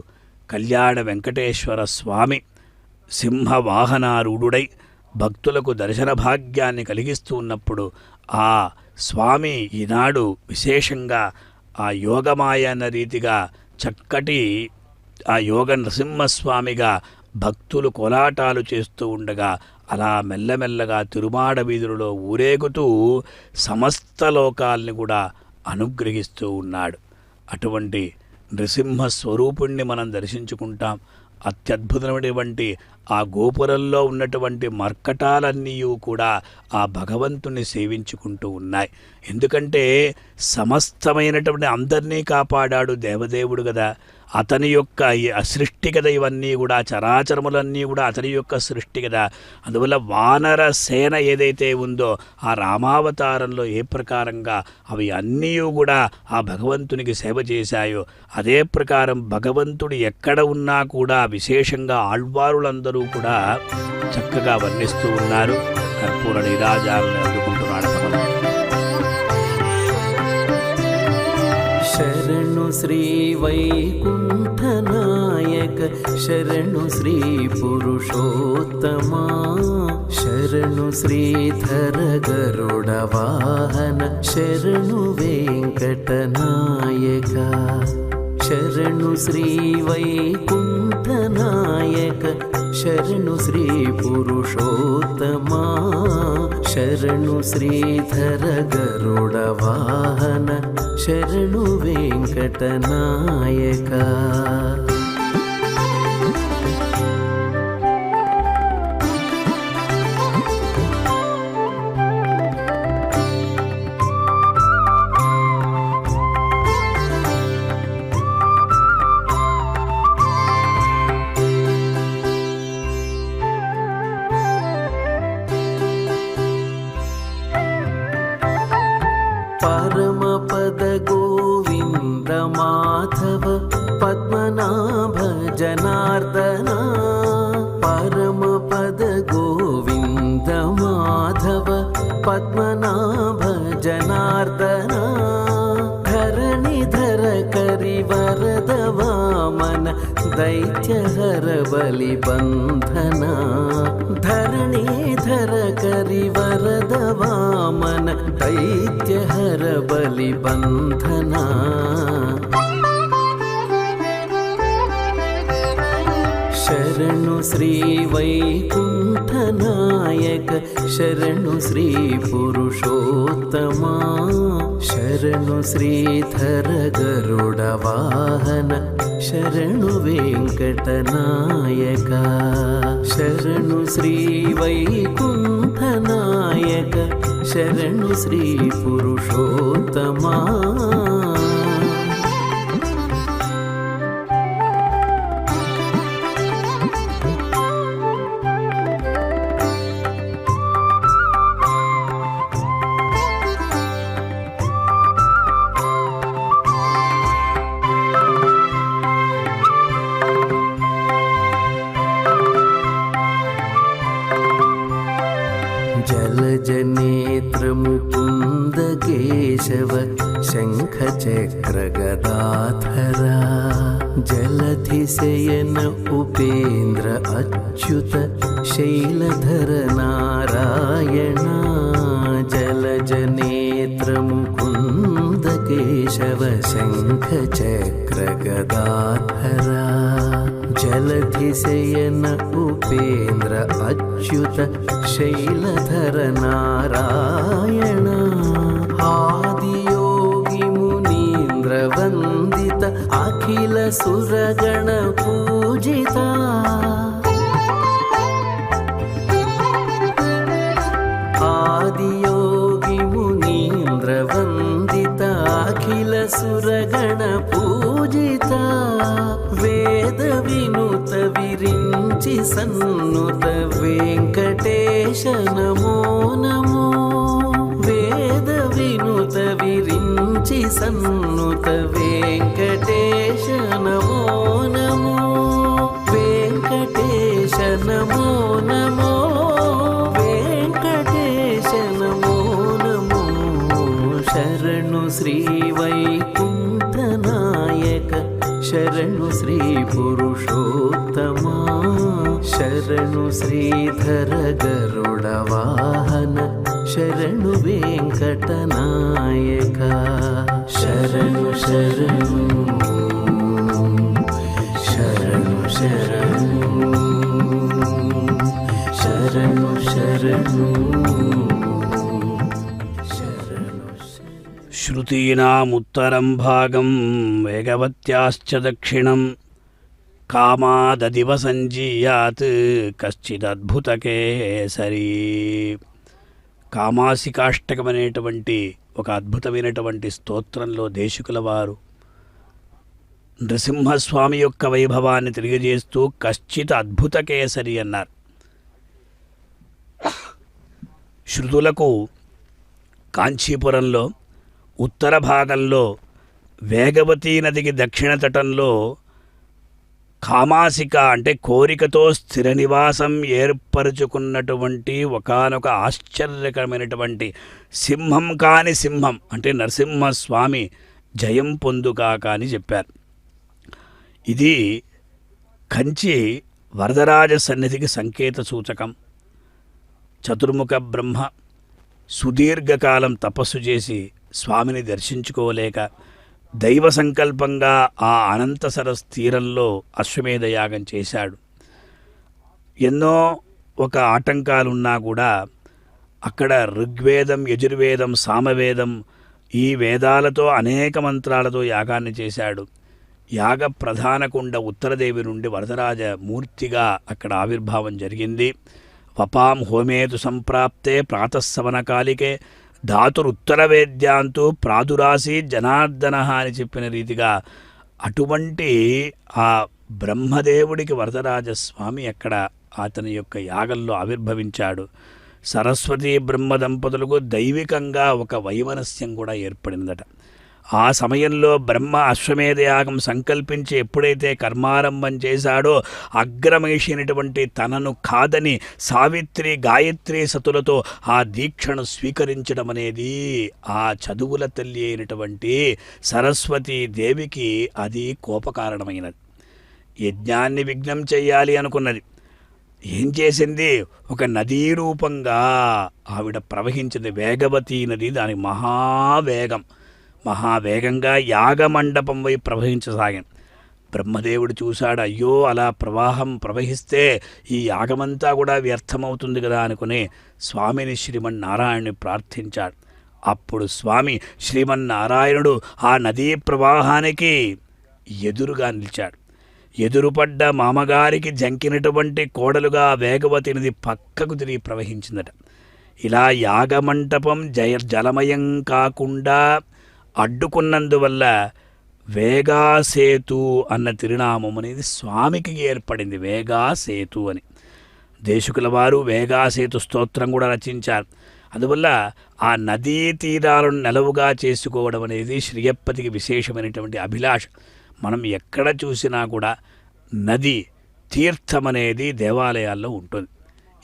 కళ్యాణ వెంకటేశ్వర స్వామి సింహవాహనారూఢుడై భక్తులకు దర్శన భాగ్యాన్ని కలిగిస్తూ ఉన్నప్పుడు ఆ స్వామి ఈనాడు విశేషంగా ఆ యోగమాయ అన్న రీతిగా చక్కటి ఆ యోగ నృసింహస్వామిగా భక్తులు కోలాటాలు చేస్తూ ఉండగా అలా మెల్లమెల్లగా తిరుమాడ వీధులలో ఊరేగుతూ సమస్త లోకాల్ని కూడా అనుగ్రహిస్తూ ఉన్నాడు. అటువంటి నృసింహ స్వరూపుణ్ణి మనం దర్శించుకుంటాం. అత్యద్భుతమైనటువంటి ఆ గోపురంలో ఉన్నటువంటి మర్కటాలన్నీ కూడా ఆ భగవంతుని సేవించుకుంటూ ఉన్నాయి. ఎందుకంటే సమస్తమైనటువంటి అందరినీ కాపాడాడు దేవదేవుడు కదా, అతని యొక్క సృష్టి కదా, ఇవన్నీ కూడా చరాచరములన్నీ కూడా అతని యొక్క సృష్టి కదా. అందువల్ల వానర సేన ఏదైతే ఉందో ఆ రామావతారంలో ఏ ప్రకారంగా అవి అన్నీ కూడా ఆ భగవంతునికి సేవ చేశాయో అదే ప్రకారం భగవంతుడు ఎక్కడ ఉన్నా కూడా విశేషంగా ఆళ్వారులందరూ కూడా చక్కగా వర్ణిస్తూ ఉన్నారు. కర్పూర నీరాజాలను అందుకుంటున్నాడు భగవంతుడు. శరణు శ్రీ వైకుంఠనాయక శరణు శ్రీ పురుషోత్తమా శరణు శ్రీధర గరుడ వాహన శరణు వెంకటనాయక శరణు శ్రీ వైకుంఠనాయక శరణు శ్రీ పురుషోత్తమా శరణు శ్రీధర గరుడ వాహన శరణు వెంకటనాయక పరమపద గోవింద మాధవ పద్మనాభ జనార్దన పరమపద గోవింద మాధవ పద్మనాభ జనార్దన ధరణిధర కరివరద వామన దైత్యహర బలిబంధన ధరణిధర కరివరద వామన దైత్యహర బలిబంధన శరణు శ్రీ వైకుంఠనాయక శరణు శ్రీ పురుషోత్తమా శరణు శ్రీధర గరుడ వాహన శరణు వెంకటనాయక శరణు శ్రీ వైకుంఠనాయక శరణు శ్రీ పురుషోత్తమా జలజనేత్ర ముకుంద కేశవ శంఖచక్ర గదాధర జలధిశయన ఉపేంద్ర అచ్యుత శైలధర నారాయణ జలజనేత్ర ముకుంద కేశవ శంఖచక్ర గదాధర జలధిశయన ఉపేంద్ర అచ్యుత శైలధర నారాయణ ఆదియోగి మునీంద్ర వందిత అఖిల సురగణ పూజిత ఆదియోగి మునీంద్ర వందిత అఖిల సురగణ పూజిత వేద వినుత విరించి సన్నుత వెంకటేశ నమో నమో వేద వినుత విరించి సన్నుత వెంకటేశ నమో నమో వెంకటేశ నమో నమో వెంకటేశ నమో నమో శరణు శ్రీ వైకుంఠనాయక శరణు శ్రీ పురుషోత్తమా శరణు శ్రీధర గరుడ వాహన శరణు వెంకటనాయక శరణు శరణు శరణు శరణు శరణు శరణు శ్రుతీనాముత్తరం భాగం వేగవత్యాశ్చ దక్షిణం కామాదదివ సంజీయాత్ కశ్చిదద్భుతకేసరీ. కామాసికాష్టకమనేటువంటి ఒక అద్భుతమైనటువంటి స్తోత్రంలో దేశికుల వారు నృసింహస్వామి యొక్క వైభవాన్ని తెలియజేస్తూ కశ్చిత్ అద్భుత కేసరి అన్నారు. శృతులకు కాంచీపురంలో ఉత్తర భాగంలో వేగవతీ నదికి దక్షిణ తటంలో కామాసిక అంటే కోరికతో స్థిర నివాసం ఏర్పరచుకున్నటువంటి ఒకానొక ఆశ్చర్యకరమైనటువంటి సింహం కాని సింహం అంటే నరసింహస్వామి జయం పొందుకాక అని చెప్పారు. ఇది కంచి వరదరాజ సన్నిధికి సంకేత సూచకం. చతుర్ముఖ బ్రహ్మ సుదీర్ఘకాలం తపస్సు చేసి స్వామిని దర్శించుకోలేక దైవ సంకల్పంగా ఆ అనంత సరస్ తీరంలో అశ్వమేధ యాగం చేశాడు. ఎన్నో ఒక ఆటంకాలున్నా కూడా అక్కడ ఋగ్వేదం, యజుర్వేదం, సామవేదం ఈ వేదాలతో అనేక మంత్రాలతో యాగాన్ని చేశాడు. యాగ ప్రధాన కుండ ఉత్తరదేవి నుండి వరదరాజ మూర్తిగా అక్కడ ఆవిర్భావం జరిగింది. వపాం హోమేతు సంప్రాప్తే ప్రాతస్సవనకాలికే ధాతురుత్తర వేద్యాంతు ప్రాదురాసి జనార్దన అని చెప్పిన రీతిగా అటువంటి ఆ బ్రహ్మదేవుడికి వరదరాజస్వామి అక్కడ అతని యొక్క యాగంలో ఆవిర్భవించాడు. సరస్వతీ బ్రహ్మ దంపతులకు దైవికంగా ఒక వైమనస్యం కూడా ఏర్పడిందట. ఆ సమయంలో బ్రహ్మ అశ్వమేధ యాగం సంకల్పించి ఎప్పుడైతే కర్మారంభం చేశాడో అగ్రమహిషి అయినటువంటి తనను కాదని సావిత్రి, గాయత్రి సతులతో ఆ దీక్షను స్వీకరించడం అనేది ఆ చదువుల తల్లి అయినటువంటి సరస్వతీ దేవికి అది కోపకారణమైనది. యజ్ఞాన్ని విఘ్నం చెయ్యాలి అనుకున్నది. ఏం చేసింది? ఒక నదీ రూపంగా ఆవిడ ప్రవహించింది. వేగవతీ నది, దానికి మహావేగంగా యాగమండపం వైపు ప్రవహించసాగింది. బ్రహ్మదేవుడు చూశాడు, అయ్యో అలా ప్రవాహం ప్రవహిస్తే ఈ యాగమంతా కూడా వ్యర్థమవుతుంది కదా అనుకుని స్వామిని శ్రీమన్నారాయణుని ప్రార్థించాడు. అప్పుడు స్వామి శ్రీమన్నారాయణుడు ఆ నదీ ప్రవాహానికి ఎదురుగా నిలిచాడు. ఎదురుపడ్డ మామగారికి జంకినటువంటి కోడలుగా వేగవతి నది పక్కకు తిరిగి ప్రవహించిందట. ఇలా యాగమంటపం జలమయం కాకుండా అడ్డుకున్నందువల్ల వేగాసేతు అన్న తిరునామం అనేది స్వామికి ఏర్పడింది. వేగాసేతు అని దేశికుల వారు వేగాసేతు స్తోత్రం కూడా రచించారు. అందువల్ల ఆ నదీ తీరాలను నెలవుగా చేసుకోవడం అనేది శ్రీయప్పతికి విశేషమైనటువంటి అభిలాష. మనం ఎక్కడ చూసినా కూడా నది తీర్థం అనేది దేవాలయాల్లో ఉంటుంది.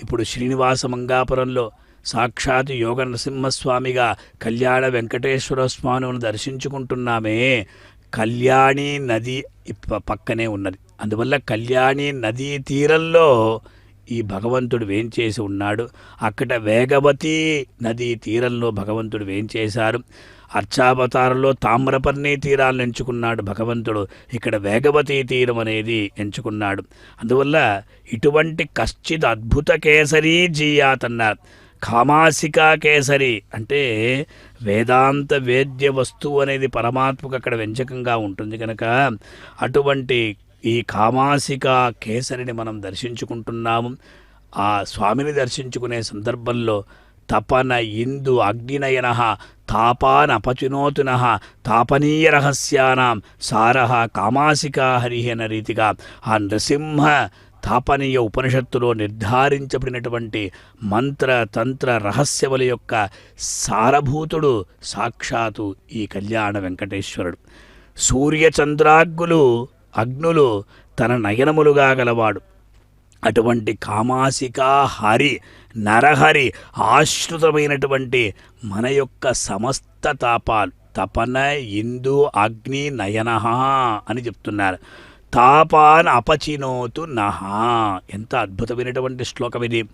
ఇప్పుడు శ్రీనివాస మంగాపురంలో సాక్షాత్ యోగ నరసింహస్వామిగా కళ్యాణ వెంకటేశ్వర స్వామిని దర్శించుకుంటున్నామే. కళ్యాణి నది పక్కనే ఉన్నది. అందువల్ల కళ్యాణి నదీ తీరంలో ఈ భగవంతుడు వేంచేసి ఉన్నాడు. అక్కడ వేగవతి నదీ తీరంలో భగవంతుడు వేంచేశారు. అర్చావతారంలో తామ్రపర్ణి తీరాలను ఎంచుకున్నాడు భగవంతుడు. ఇక్కడ వేగవతీ తీరం అనేది ఎంచుకున్నాడు. అందువల్ల ఇటువంటి కశ్చిత్ అద్భుత కేసరీ జీయాత్ అన్నారు. కామాసికా కేసరి అంటే వేదాంత వేద్య వస్తువు అనేది పరమాత్మకు అక్కడ వెంచకంగా ఉంటుంది కనుక అటువంటి ఈ కామాసికా కేసరిని మనం దర్శించుకుంటున్నాము. ఆ స్వామిని దర్శించుకునే సందర్భంలో తపన ఇందు అగ్నినయన తాపానపచునోతున తాపనీయ రహస్యానాం సారహ కామాసికా హరి అన్న రీతిగా ఆ నృసింహ తాపనీయ ఉపనిషత్తులో నిర్ధారించబడినటువంటి మంత్ర తంత్ర రహస్యముల యొక్క సారభూతుడు సాక్షాత్తు ఈ కళ్యాణ వెంకటేశ్వరుడు. సూర్యచంద్రాగ్నులు అగ్నులు తన నయనములుగా గలవాడు. అటువంటి కామాసికా హరి నరహరి ఆశ్రితమైనటువంటి మన యొక్క సమస్త తాపాలు తపన ఇందు అగ్ని నయన అని చెప్తున్నారు. తాపాన్ అపచినోతు నహ. ఎంత అద్భుతమైనటువంటి శ్లోకం ఇది.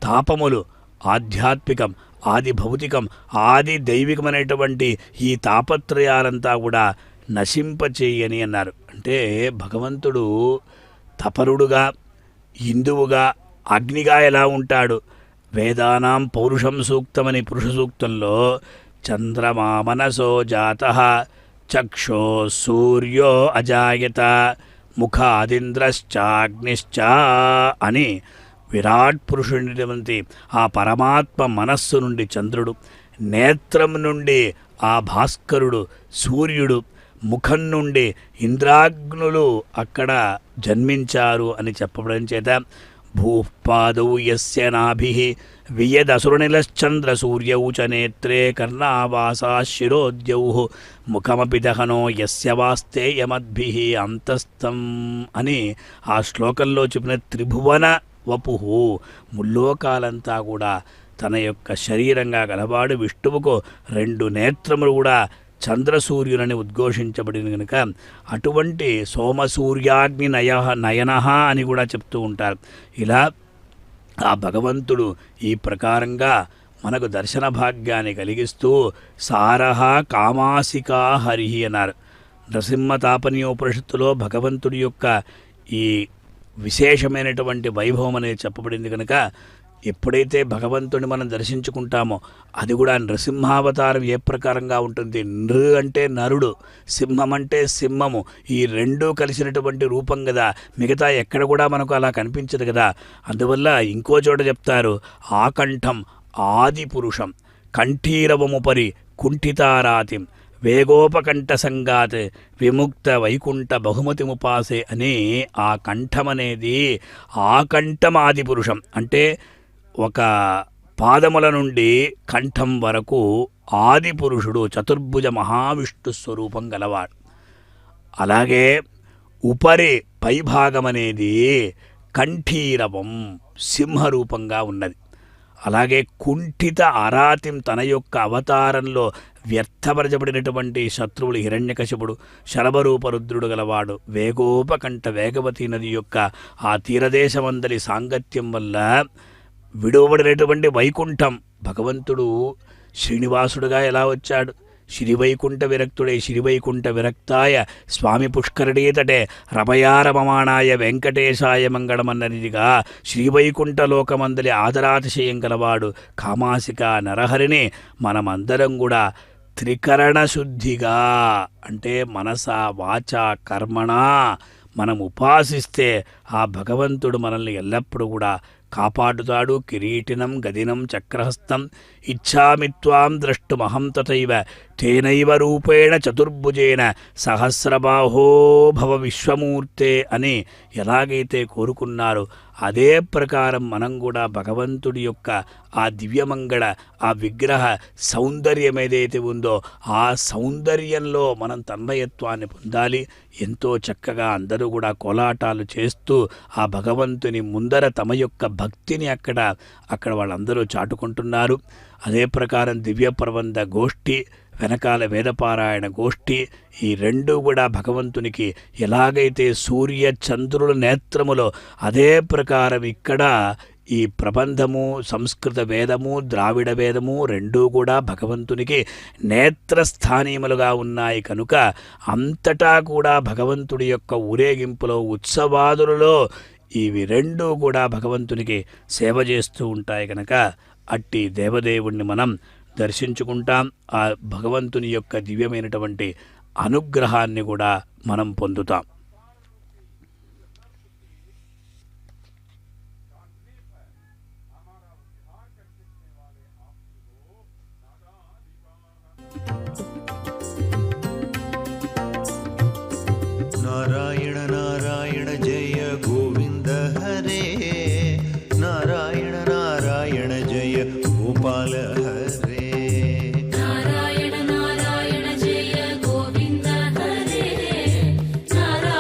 తాపములు ఆధ్యాత్మికం, ఆది భౌతికం, ఆది దైవికమైనటువంటి ఈ తాపత్రయాలంతా కూడా నశింపచేయని అన్నారు. అంటే భగవంతుడు తపరుడుగా, ఇందువుగా, అగ్నిగా ఎలా ఉంటాడు? వేదానాం పౌరుషం సూక్తమని పురుష సూక్తంలో చంద్రమా మనసో జాతః చక్షో సూర్యో అజాయత ముఖాదింద్రశ్చాగ్నిశ్చ అని విరాట్ పురుషుడైనటువంటి ఆ పరమాత్మ మనస్సు నుండి చంద్రుడు, నేత్రం నుండి ఆ భాస్కరుడు సూర్యుడు, ముఖం నుండి ఇంద్రాగ్నులు అక్కడ జన్మించారు అని చెప్పడం చేత భూపాదౌ యస్య నాభిః వియదసురనిలశ్చంద్ర సూర్యౌ చ నేత్రే కర్ణావాసా శిరోద్యౌః ముఖమపి దహనో యస్య వాస్తే యమద్భిః అంతస్థం అని ఆ శ్లోకంలో చెప్పిన త్రిభువన వపుః, ముల్లోకాలంతా కూడా తన యొక్క శరీరంగా గలవాడు. విష్ణువుకు 2 నేత్రములు కూడా చంద్రసూర్యులని ఉద్ఘోషించబడింది కనుక అటువంటి సోమసూర్యాగ్ని నయన అని కూడా చెప్తూ ఉంటారు. ఇలా ఆ భగవంతుడు ఈ ప్రకారంగా మనకు దర్శన భాగ్యాన్ని కలిగిస్తూ సారహ కామాసికా హరిహి అన్నారు. నరసింహ తాపనీయోపనిషత్తులో భగవంతుడి యొక్క ఈ విశేషమైనటువంటి వైభవం అనేది చెప్పబడింది కనుక ఎప్పుడైతే భగవంతుడిని మనం దర్శించుకుంటామో అది కూడా నృసింహావతారం ఏ ప్రకారంగా ఉంటుంది. నృ అంటే నరుడు, సింహం అంటే సింహము, ఈ 2 కలిసినటువంటి రూపం కదా. మిగతా ఎక్కడ కూడా మనకు అలా కనిపించదు కదా. అందువల్ల ఇంకో చోట చెప్తారు, ఆకంఠం ఆది పురుషం కంఠీరవముపరి కుంఠితారాతిం వేగోపకంఠ సంగాత్ విముక్త వైకుంఠ బహుమతిముపాసే అని ఆ కంఠం అనేది ఆకంఠం ఆది పురుషం అంటే ఒక పాదముల నుండి కంఠం వరకు ఆది పురుషుడు చతుర్భుజ మహావిష్ణు స్వరూపం గలవాడు. అలాగే ఉపరి పైభాగం అనేది కంఠీరవం సింహరూపంగా ఉన్నది. అలాగే కుంఠిత అరాతిం తన యొక్క అవతారంలో వ్యర్థపరచబడినటువంటి శత్రువులు హిరణ్యకశిపుడు శరభరూప రుద్రుడు గలవాడు. వేగోపకంఠ వేగవతి నది యొక్క ఆ తీరదేశమందలి సాంగత్యం వల్ల విడువబడినటువంటి వైకుంఠం భగవంతుడు శ్రీనివాసుడుగా ఎలా వచ్చాడు? శ్రీవైకుంఠ విరక్తుడే శ్రీవైకుంఠ విరక్తాయ స్వామి పుష్కరణీతటే రమయారమమాణాయ వెంకటేశాయ మంగళమన్నదిగా శ్రీవైకుంఠ లోకమందలి ఆదరాతిశయం గలవాడు కామాసిక నరహరిని మనమందరం కూడా త్రికరణ శుద్ధిగా అంటే మనస వాచ కర్మణ మనం ఉపాసిస్తే ఆ భగవంతుడు మనల్ని ఎల్లప్పుడూ కూడా కాపాడుతాడు. కిరీటినం గదినం చక్రహస్తం ఇచ్ఛామి త్వాం ద్రష్టుమహం తథైవ తేనైవ రూపేణ చతుర్భుజేన సహస్రబాహో భవ విశ్వమూర్తే అని ఎలాగైతే కోరుకున్నారో అదే ప్రకారం మనం కూడా భగవంతుడి యొక్క ఆ దివ్యమంగళ ఆ విగ్రహ సౌందర్యం ఏదైతే ఉందో ఆ సౌందర్యంలో మనం తన్మయత్వాన్ని పొందాలి. ఎంతో చక్కగా అందరూ కూడా కోలాటాలు చేస్తూ ఆ భగవంతుని ముందర తమ యొక్క భక్తిని అక్కడ వాళ్ళందరూ చాటుకుంటున్నారు. అదే ప్రకారం దివ్య ప్రబంధ గోష్ఠి వెనకాల వేదపారాయణ గోష్ఠి ఈ 2 కూడా భగవంతునికి ఎలాగైతే సూర్య చంద్రుల నేత్రములో అదే ప్రకారం ఇక్కడ ఈ ప్రబంధము సంస్కృత వేదము ద్రావిడ వేదము 2 కూడా భగవంతునికి నేత్రస్థానీయములుగా ఉన్నాయి కనుక అంతటా కూడా భగవంతుడి యొక్క ఊరేగింపులో ఉత్సవాదులలో ఇవి 2 కూడా భగవంతునికి సేవ చేస్తూ ఉంటాయి కనుక అట్టి దేవదేవుణ్ణి మనం దర్శించుకుంటాం. ఆ భగవంతుని యొక్క దివ్యమైనటువంటి అనుగ్రహాన్ని కూడా మనం పొందుతాం. नारायण नारायण जय गोविंद हरे नारायण नारायण जय गोपाल हरे नारायण नारायण जय गोविंद हरे नारायण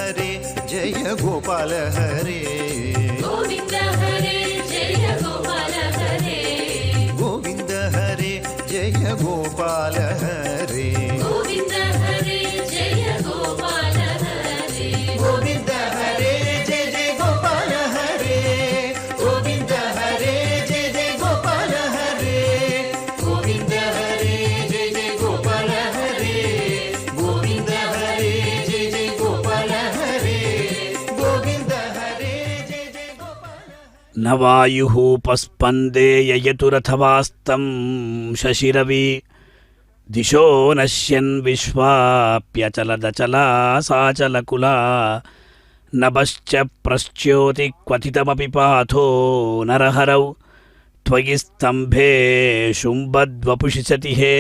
हरे जय गोपाल हरे गोविन्द हरे जय गोपाल हरे गोविन्द हरे जय गोपाल हरे गोविन्द हरे जय गोपाल हरे गोविन्द हरे जय जय गोपाल हरे गोविन्द हरे जय जय गोपाल हरे गोविन्द हरे जय जय गोपाल हरे गोविन्द हरे जय जय गोपाल हरे गोविन्द हरे जय जय गोपाल न वायुः पस्पन्दे ययतुरथवास्तं शशिरवि दिशो नश्यन् विश्वाप्यचलदचला साचलकुला नभश्च प्रश्च्योति क्वथितमपि पाथो नरहरौ त्वयि स्तम्भे शुम्भद्वपुषि सति हे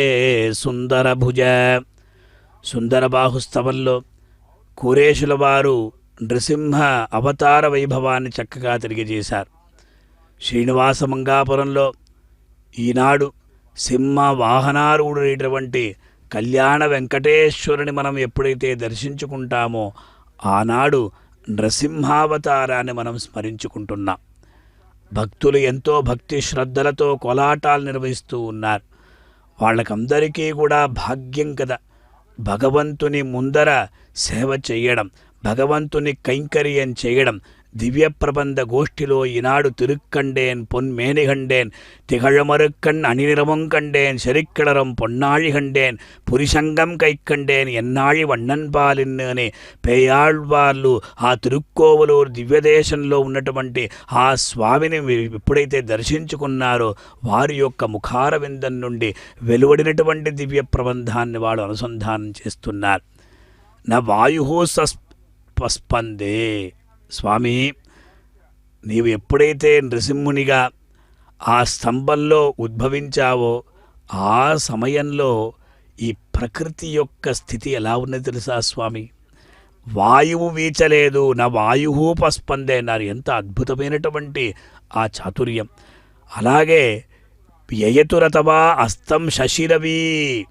సుందరభుజ. సుందరబాహుస్తవంలో కురేషుల వారు నృసింహ అవతార వైభవాన్ని చక్కగా తెలియజేశారు. శ్రీనివాస మంగాపురంలో ఈనాడు సింహ వాహనారూఢుడైనటువంటి కళ్యాణ వెంకటేశ్వరుని మనం ఎప్పుడైతే దర్శించుకుంటామో ఆనాడు నృసింహావతారాన్ని మనం స్మరించుకుంటున్నాం. భక్తులు ఎంతో భక్తి శ్రద్ధలతో కోలాటాలు నిర్వహిస్తూ ఉన్నారు. వాళ్ళకందరికీ కూడా భాగ్యం కదా భగవంతుని ముందర సేవ చేయడం, భగవంతుని కైంకర్యం చేయడం. దివ్య ప్రబంధ గోష్ఠిలో ఈనాడు తిరుక్కండేన్ పొన్మేనిగండేన్ తిగళమరుక్కణ్ అణినిరమం కండేన్ శరిక్కడరం పొన్నాళి కండేన్ పురిశంగం కైక్కండేన్ ఎన్నాళి వన్నన్పాలిన్ అని పేయాళ్వార్లు ఆ తిరుక్కోవలూరు దివ్యదేశంలో ఉన్నటువంటి ఆ స్వామిని ఎప్పుడైతే దర్శించుకున్నారో వారి యొక్క ముఖార విందం నుండి వెలువడినటువంటి దివ్య ప్రబంధాన్ని వాళ్ళు అనుసంధానం చేస్తున్నారు. నా వాయు పస్పందే. స్వామి, నీవు ఎప్పుడైతే నృసింహునిగా ఆ స్తంభంలో ఉద్భవించావో ఆ సమయంలో ఈ ప్రకృతి యొక్క స్థితి ఎలా ఉన్నది తెలుసా స్వామి? వాయువు వీచలేదు, నా వాయువు పస్పందే అన్నారు. ఎంత అద్భుతమైనటువంటి ఆ చాతుర్యం. అలాగే యయతురతవా అస్తం శశిరవి.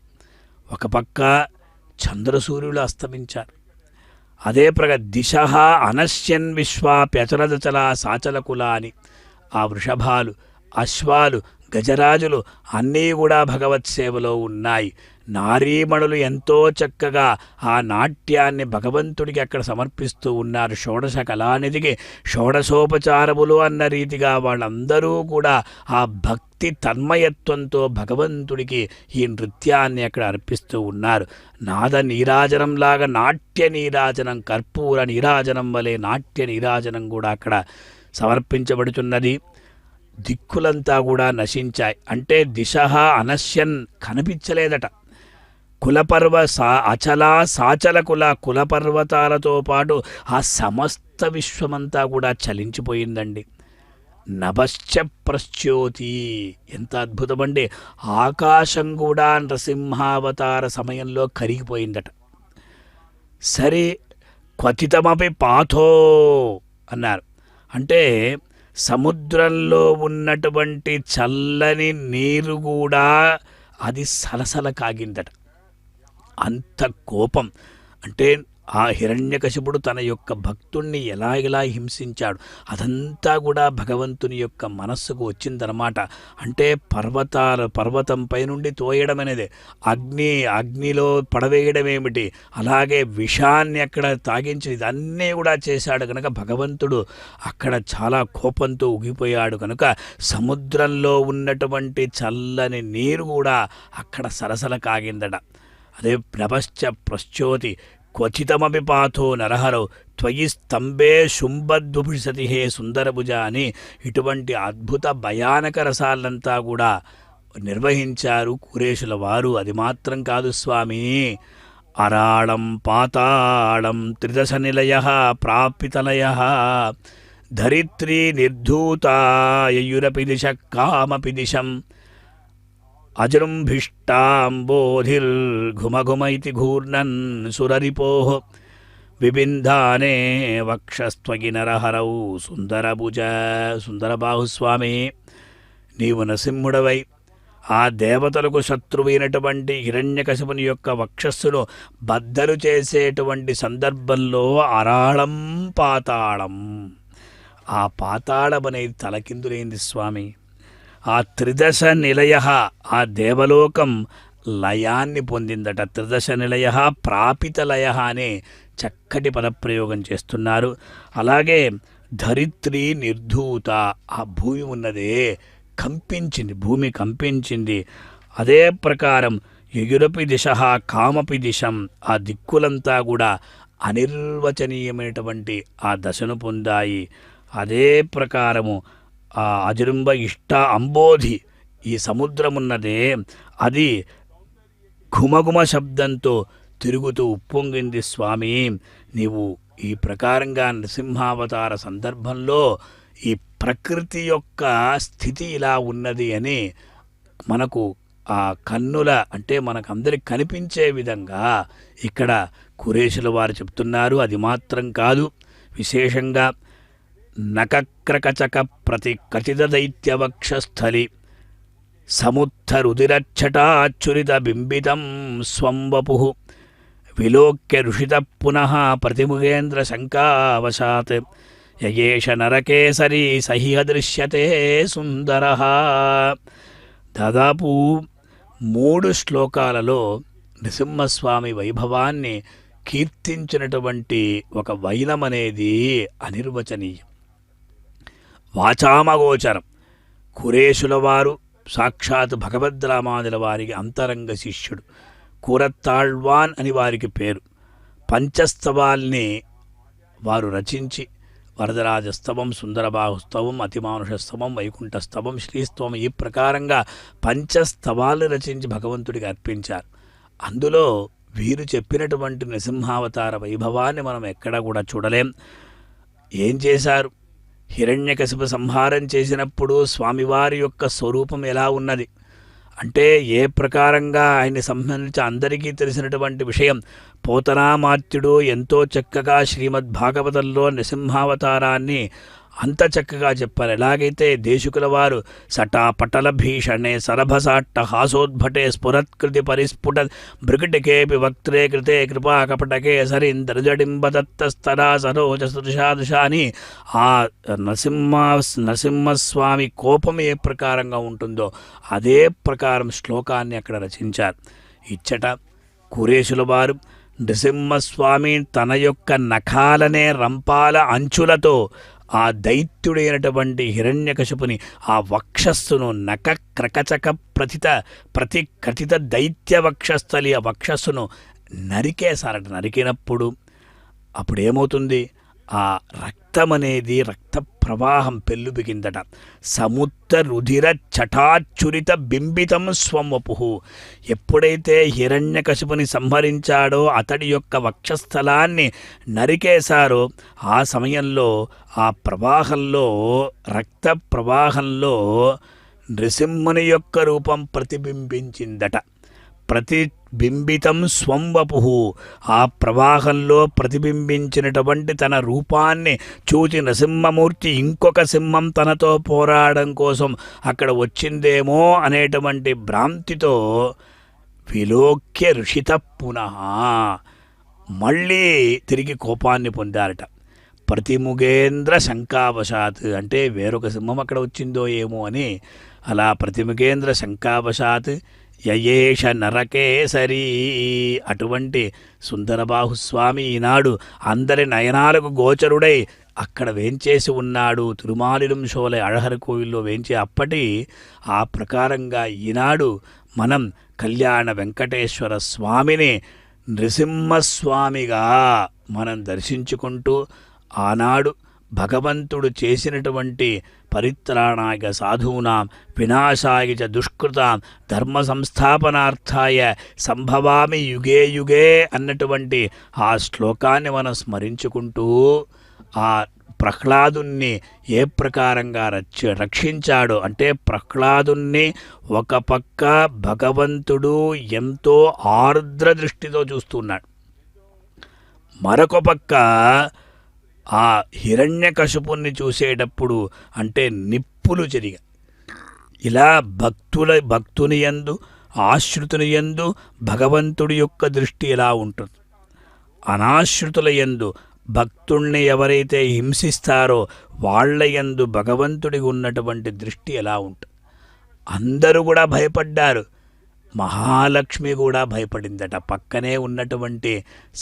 ఒక పక్క చంద్రసూర్యులు అస్తమించారు. అదే దిశ అనశ్యన్ విశ్వాప్యచలదచల సాచలకుల అని ఆ వృషభాలు, అశ్వాలు, గజరాజులు అన్నీ కూడా భగవత్ సేవలో ఉన్నాయి. నారీమణులు ఎంతో చక్కగా ఆ నాట్యాన్ని భగవంతుడికి అక్కడ సమర్పిస్తూ ఉన్నారు. షోడశ కళానిధికి షోడశోపచారములు అన్న రీతిగా వాళ్ళందరూ కూడా ఆ భక్తి తన్మయత్వంతో భగవంతుడికి ఈ నృత్యాన్ని అక్కడ అర్పిస్తూ ఉన్నారు. నాద నీరాజనంలాగా నాట్య నీరాజనం, కర్పూర నీరాజనం వలె నాట్య నీరాజనం కూడా అక్కడ సమర్పించబడుతున్నది. దిక్కులంతా కూడా నశించాయి. అంటే దిశ అనశ్యన్ కనిపించలేదట. కులపర్వ అచలా సాచల కులపర్వతాలతో పాటు ఆ సమస్త విశ్వమంతా కూడా చలించిపోయిందండి. నభశ్చ ప్రశ్చ్యోతి. ఎంత అద్భుతమండి! ఆకాశం కూడా నృసింహావతార సమయంలో కరిగిపోయిందట. సరే క్వథితమపి పాథో అన్నారు. అంటే సముద్రంలో ఉన్నటువంటి చల్లని నీరు కూడా అది సలసల కాగిందట. అంత కోపం. అంటే ఆ హిరణ్యకశిపుడు తన యొక్క భక్తుణ్ణి ఎలా హింసించాడు అదంతా కూడా భగవంతుని యొక్క మనస్సుకు వచ్చిందనమాట. అంటే పర్వతంపై నుండి తోయడం అనేది, అగ్నిలో పడవేయడం ఏమిటి, అలాగే విషాన్ని అక్కడ తాగించి ఇదన్నీ కూడా చేశాడు కనుక భగవంతుడు అక్కడ చాలా కోపంతో ఉగిపోయాడు. కనుక సముద్రంలో ఉన్నటువంటి చల్లని నీరు కూడా అక్కడ సరసల కాగిందట. అదే నభశ్చ ప్రశ్చోతి క్వచితమపి పాథో నరహరౌ త్వయి స్తంభే శుంభద్వపుషతి హే సుందరభుజ అని ఇటువంటి అద్భుత భయానక రసాలంతా కూడా నిర్వహించారు కురేషుల వారు. అది మాత్రం కాదు స్వామి, అరాళం పాతాళం త్రిదశ నిలయ ప్రాపితలయ ధరిత్రీ నిర్ధూతాయురపి దిశ కామపి దిశం అజృంభిష్టాంబోధిర్ఘుమఘుమ ఇతి ఘూర్ణన్ సురరిపోః విబింధానే వక్షస్త్వగి నరహరౌ సుందరభుజ. సుందరబాహుస్వామి, నీవు నరసింహుడవై ఆ దేవతలకు శత్రువైనటువంటి హిరణ్యకశిపుని యొక్క వక్షస్సును బద్దలు చేసేటువంటి సందర్భంలో అరాళం పాతాళం, ఆ పాతాళం అనేది తలకిందులైంది స్వామి. ఆ త్రిదశ నిలయ, ఆ దేవలోకం లయాన్ని పొందిందట. త్రిదశ నిలయ ప్రాపిత లయ అనే చక్కటి పదప్రయోగం చేస్తున్నారు. అలాగే ధరిత్రి నిర్ధూత, ఆ భూమి ఉన్నదే కంపించింది, భూమి కంపించింది. అదే ప్రకారం యయురపి దిశ కామపి దిశం, ఆ దిక్కులంతా కూడా అనిర్వచనీయమైనటువంటి ఆ దశను పొందాయి. అదే ప్రకారము ఆ అజృంబ ఇష్ట అంబోధి, ఈ సముద్రమున్నదే అది ఘుమఘుమ శబ్దంతో తిరుగుతూ ఉప్పొంగింది స్వామి. నీవు ఈ ప్రకారంగా నృసింహావతార సందర్భంలో ఈ ప్రకృతి యొక్క స్థితి ఇలా ఉన్నది అని మనకు ఆ కన్నుల అంటే మనకందరికి కనిపించే విధంగా ఇక్కడ కురేషుల వారు చెప్తున్నారు. అది మాత్రం కాదు, విశేషంగా నకక్రకచక ప్రతి కచిత దైత్యవక్షస్థలి సముద్ధరుదిరచ్చటాచ్చురిత బింబితం స్వంవపు విలోక్య ఋషిత పునః ప్రతిముగేంద్ర శంకావశాత్ యయేష నరకేసరి సహి అదృశ్యతే సుందర. దాదాపు 3 శ్లోకాలలో నృసింహస్వామి వైభవాన్ని కీర్తించినటువంటి ఒక వైనం అనేది అనిర్వచనీయం, వాచామగోచరం. కురేషుల వారు సాక్షాత్ భగవద్రామానుల వారికి అంతరంగ శిష్యుడు. కూరత్తాళ్వాన్ అని వారికి పేరు. పంచస్తవాల్ని వారు రచించి వరదరాజస్తవం, సుందరబాహుస్తవం, అతిమానుషస్తవం, వైకుంఠస్తవం, శ్రీస్తవం, ఈ ప్రకారంగా పంచస్తవాలు రచించి భగవంతుడికి అర్పించారు. అందులో వీరు చెప్పినటువంటి నృసింహావతార వైభవాన్ని మనం ఎక్కడా కూడా చూడలేం. ఏం చేశారు? హిరణ్యకశిప సంహారం చేసినప్పుడు స్వామివారి యొక్క స్వరూపం ఎలా ఉన్నది అంటే, ఏ ప్రకారంగా ఆయన్ని సంబంధించి అందరికీ తెలిసినటువంటి విషయం. పోతనామాత్యుడు ఎంతో చక్కగా శ్రీమద్భాగవతంలో నృసింహావతారాన్ని అంత చక్కగా చెప్పారు. ఎలాగైతే దేశికుల వారు సటాపటల భీషణే సరభసాట్ట హాసోద్భటే స్ఫురత్కృతి పరిస్ఫుట భృకటికేపి వక్త్రే కృతే కృపా కపటకే సరింద్రజడింబదత్తస్తరా సరోజ సదృశాదృశాని ఆ నరసింహస్వామి కోపం ఏ ప్రకారంగా ఉంటుందో అదే ప్రకారం శ్లోకాన్ని అక్కడ రచించారు. ఇచ్చట కురేషుల వారు నృసింహస్వామి తన యొక్క నఖాలనే రంపాల అంచులతో ఆ దైత్యుడైనటువంటి హిరణ్యకశిపుని ఆ వక్షస్సును నకక్రకచక ప్రతి కథిత దైత్య వక్షస్థలి ఆ వక్షస్సును నరికేశారట. నరికినప్పుడు అప్పుడేమవుతుంది? ఆ రక్తం అనేది రక్త ప్రవాహం పెళ్ళుబికిందట. సముద్ర రుధిర చటాచురిత బింబితం స్వంవపు. ఎప్పుడైతే హిరణ్యకశిపుని సంహరించాడో అతడి యొక్క వక్షస్థలాన్ని నరికేశారో ఆ సమయంలో ఆ ప్రవాహంలో రక్త ప్రవాహంలో నృసింహుని యొక్క రూపం ప్రతిబింబించిందట. ప్రతిబింబితం స్వంవపు. ఆ ప్రవాహంలో ప్రతిబింబించినటువంటి తన రూపాన్ని చూచి నరసింహమూర్తి ఇంకొక సింహం తనతో పోరాడడం కోసం అక్కడ వచ్చిందేమో అనేటువంటి భ్రాంతితో విలోక్య ఋషిత పునః మళ్ళీ తిరిగి కోపాన్ని పొందారట. ప్రతిముగేంద్ర శంకావశాత్ అంటే వేరొక సింహం అక్కడ వచ్చిందో ఏమో అని అలా ప్రతిముగేంద్ర శంకావశాత్ యయేష నరకేసరి అటువంటి సుందరబాహుస్వామి ఈనాడు అందరి నయనాలకు గోచరుడై అక్కడ వేంచేసి ఉన్నాడు. తిరుమాలిలం షోలే అழகర్ కోవిల్లో వేంచే అప్పటి ఆ ప్రకారంగా ఈనాడు మనం కళ్యాణ వెంకటేశ్వర స్వామిని నృసింహస్వామిగా మనం దర్శించుకుంటూ ఆనాడు భగవంతుడు చేసినటువంటి పరిత్రాణాయ సాధూనాం వినాశాయ చ దుష్కృతాం ధర్మ సంస్థాపనార్థాయ సంభవామి యుగే యుగే అన్నటువంటి ఆ శ్లోకాన్ని మనం స్మరించుకుంటూ ఆ ప్రహ్లాదుని ఏ ప్రకారంగా రక్షించాడో అంటే ప్రహ్లాదుని ఒక పక్క భగవంతుడు ఎంతో ఆర్ద్ర దృష్టితో చూస్తున్నాడు, మరొక పక్క ఆ హిరణ్యకశిపుణ్ణి చూసేటప్పుడు అంటే నిప్పులు చెరిగా ఇలా భక్తుని యందు ఆశ్రితుని యందు భగవంతుడి యొక్క దృష్టి ఎలా ఉంటుంది. అనాశ్రితుల యందు భక్తుణ్ణి ఎవరైతే హింసిస్తారో వాళ్ళ యందు భగవంతుడికి ఉన్నటువంటి దృష్టి ఎలా ఉంటుంది. అందరూ కూడా భయపడ్డారు. మహాలక్ష్మి కూడా భయపడిందట. పక్కనే ఉన్నటువంటి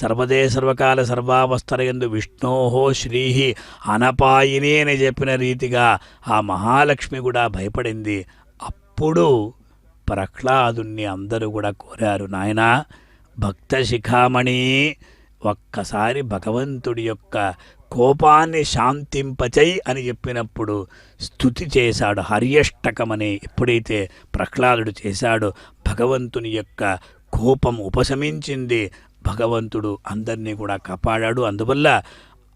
సర్వదే సర్వకాల సర్వావస్థల యందు విష్ణోహో శ్రీహి అనపాయిని అని చెప్పిన రీతిగా ఆ మహాలక్ష్మి కూడా భయపడింది. అప్పుడు ప్రహ్లాదుణ్ణి అందరూ కూడా కోరారు, నాయనా భక్త శిఖామణి ఒక్కసారి భగవంతుడి యొక్క కోపాన్ని శాంతింపచై అని చెప్పినప్పుడు స్తుతి చేశాడు. హర్యష్టకమని ఎప్పుడైతే ప్రహ్లాదుడు చేశాడో భగవంతుని యొక్క కోపం ఉపశమించింది. భగవంతుడు అందరినీ కూడా కాపాడాడు. అందువల్ల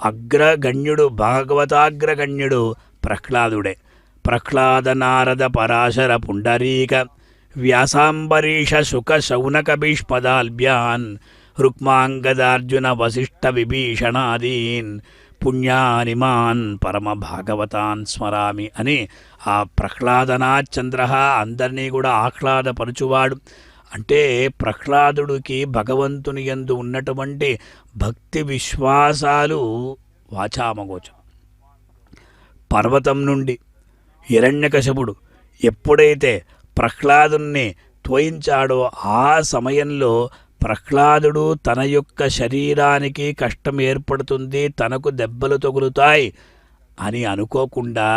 అగ్రగణ్యుడు, భాగవతాగ్రగణ్యుడు ప్రహ్లాదుడే. ప్రహ్లాద నారద పరాశర పుండరీక వ్యాసాంబరీష శుక శౌనక భీష్మదాల్భ్యాన్ రుక్మాంగదార్జున వశిష్ఠ విభీషణాదీన్ పుణ్యానిమాన్ పరమ భాగవతాన్ స్మరామి అని ఆ ప్రహ్లాదనాచంద్ర అందరినీ కూడా ఆహ్లాదపరచువాడు. అంటే ప్రహ్లాదుడికి భగవంతుని యందు ఉన్నటువంటి భక్తి విశ్వాసాలు వాచామగోచం. పర్వతం నుండి హిరణ్యకశపుడు ఎప్పుడైతే ప్రహ్లాదుని త్వయించాడో ఆ సమయంలో ప్రహ్లాదుడు తన యొక్క శరీరానికి కష్టం ఏర్పడుతుంది, తనకు దెబ్బలు తగులుతాయి అని అనుకోకుండా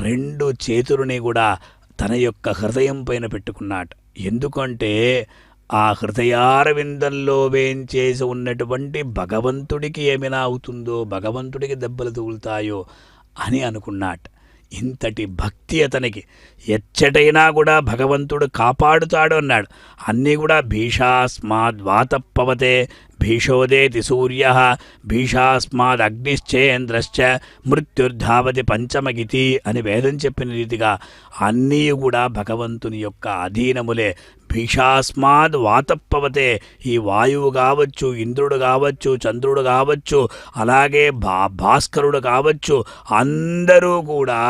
2 చేతులని కూడా తన యొక్క హృదయం పైన పెట్టుకున్నాడు. ఎందుకంటే ఆ హృదయారవిందంలో వేంచేసి ఉన్నటువంటి భగవంతుడికి ఏమైనా అవుతుందో, భగవంతుడికి దెబ్బలు తగులుతాయో అని అనుకున్నాడు. ఇంతటి భక్తి అతనికి. ఎచ్చటైనా కూడా భగవంతుడు కాపాడుతాడు అన్నాడు. అన్నీ కూడా భీషాస్మాద్వాతపవతే భీషోదేతి సూర్య భీషాస్మాదగ్నిశ్చేంద్రశ్చ మృత్యుర్ధావతి పంచమగితి అని వేదం చెప్పిన రీతిగా అన్నీ కూడా భగవంతుని యొక్క అధీనములే. భీషాస్మాద్ వాతపవతే, ఈ వాయువు కావచ్చు, ఇంద్రుడు కావచ్చు, చంద్రుడు కావచ్చు, అలాగే భాస్కరుడు కావచ్చు, అందరూ కూడా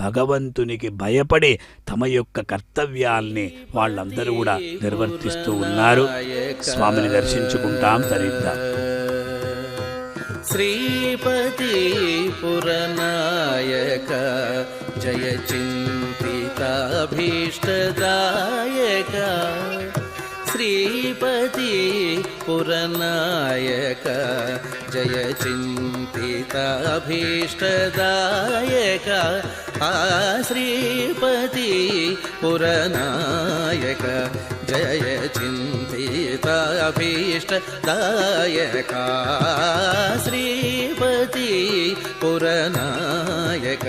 భగవంతునికి భయపడి తమ యొక్క కర్తవ్యాల్ని వాళ్ళందరూ కూడా నిర్వర్తిస్తూ ఉన్నారు. స్వామిని దర్శించుకుంటాం, తరిద్దాం. శ్రీపతి పురనాయక జయ చింతితాభీష్టదాయక శ్రీపతి పురనాయక జయ చింతితాభీష్టదాయక శ్రీపతి పురనాయక జయ చింతితాభీష్టదాయక శ్రీపతి పురనాయక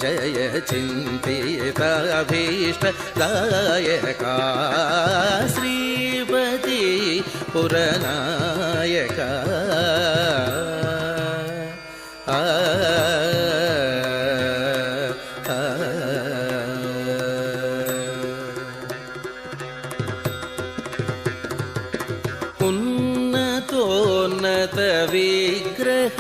జయ చింతితాభీష్టదాయక శ్రీపతి పురనాయక ఉన్నతోన్నత విగ్రహ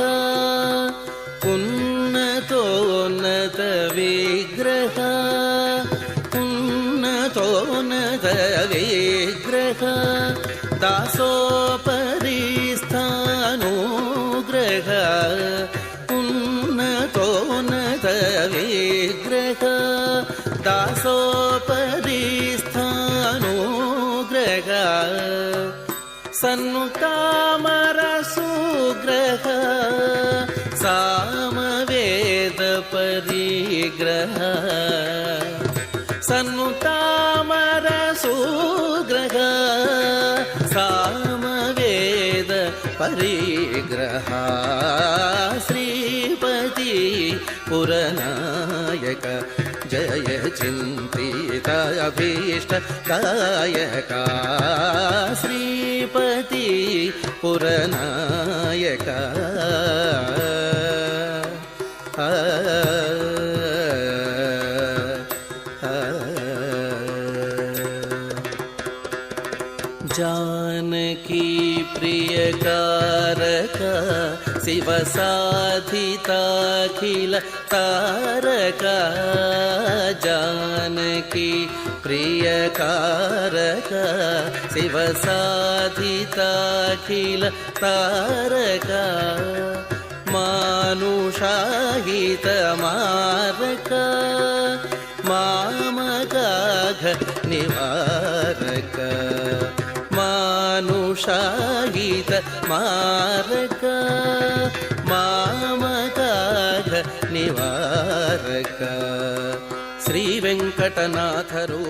ఉన్నతోన్నత విగ్రహ ఉన్నతోన్నత విగ్రహ దాసోపరిస్థానుగ్రహ ఉన్నతోన్నత విగ్రహ దాసోపరిస్థానుగ్రహ సన్నుతామరసుగ్రహ సామవేద పరిగ్రహ సన్నుతామరసుగ్రహ సామవేద పరిగ్రహ శ్రీపతి పురనాయక జయ చింతితాభీష్టదాయక శ్రీపతి పురనాయక जानकी प्रियकारक शिवसाधिताखिल तारका जानकी प्रियकारका शिवसाधिताखिल तारका मानुषाहितमारका मामगाघ निवारक मानुषाहित मारक मामगाघ निवारक श्री वेंकटनाथ रूप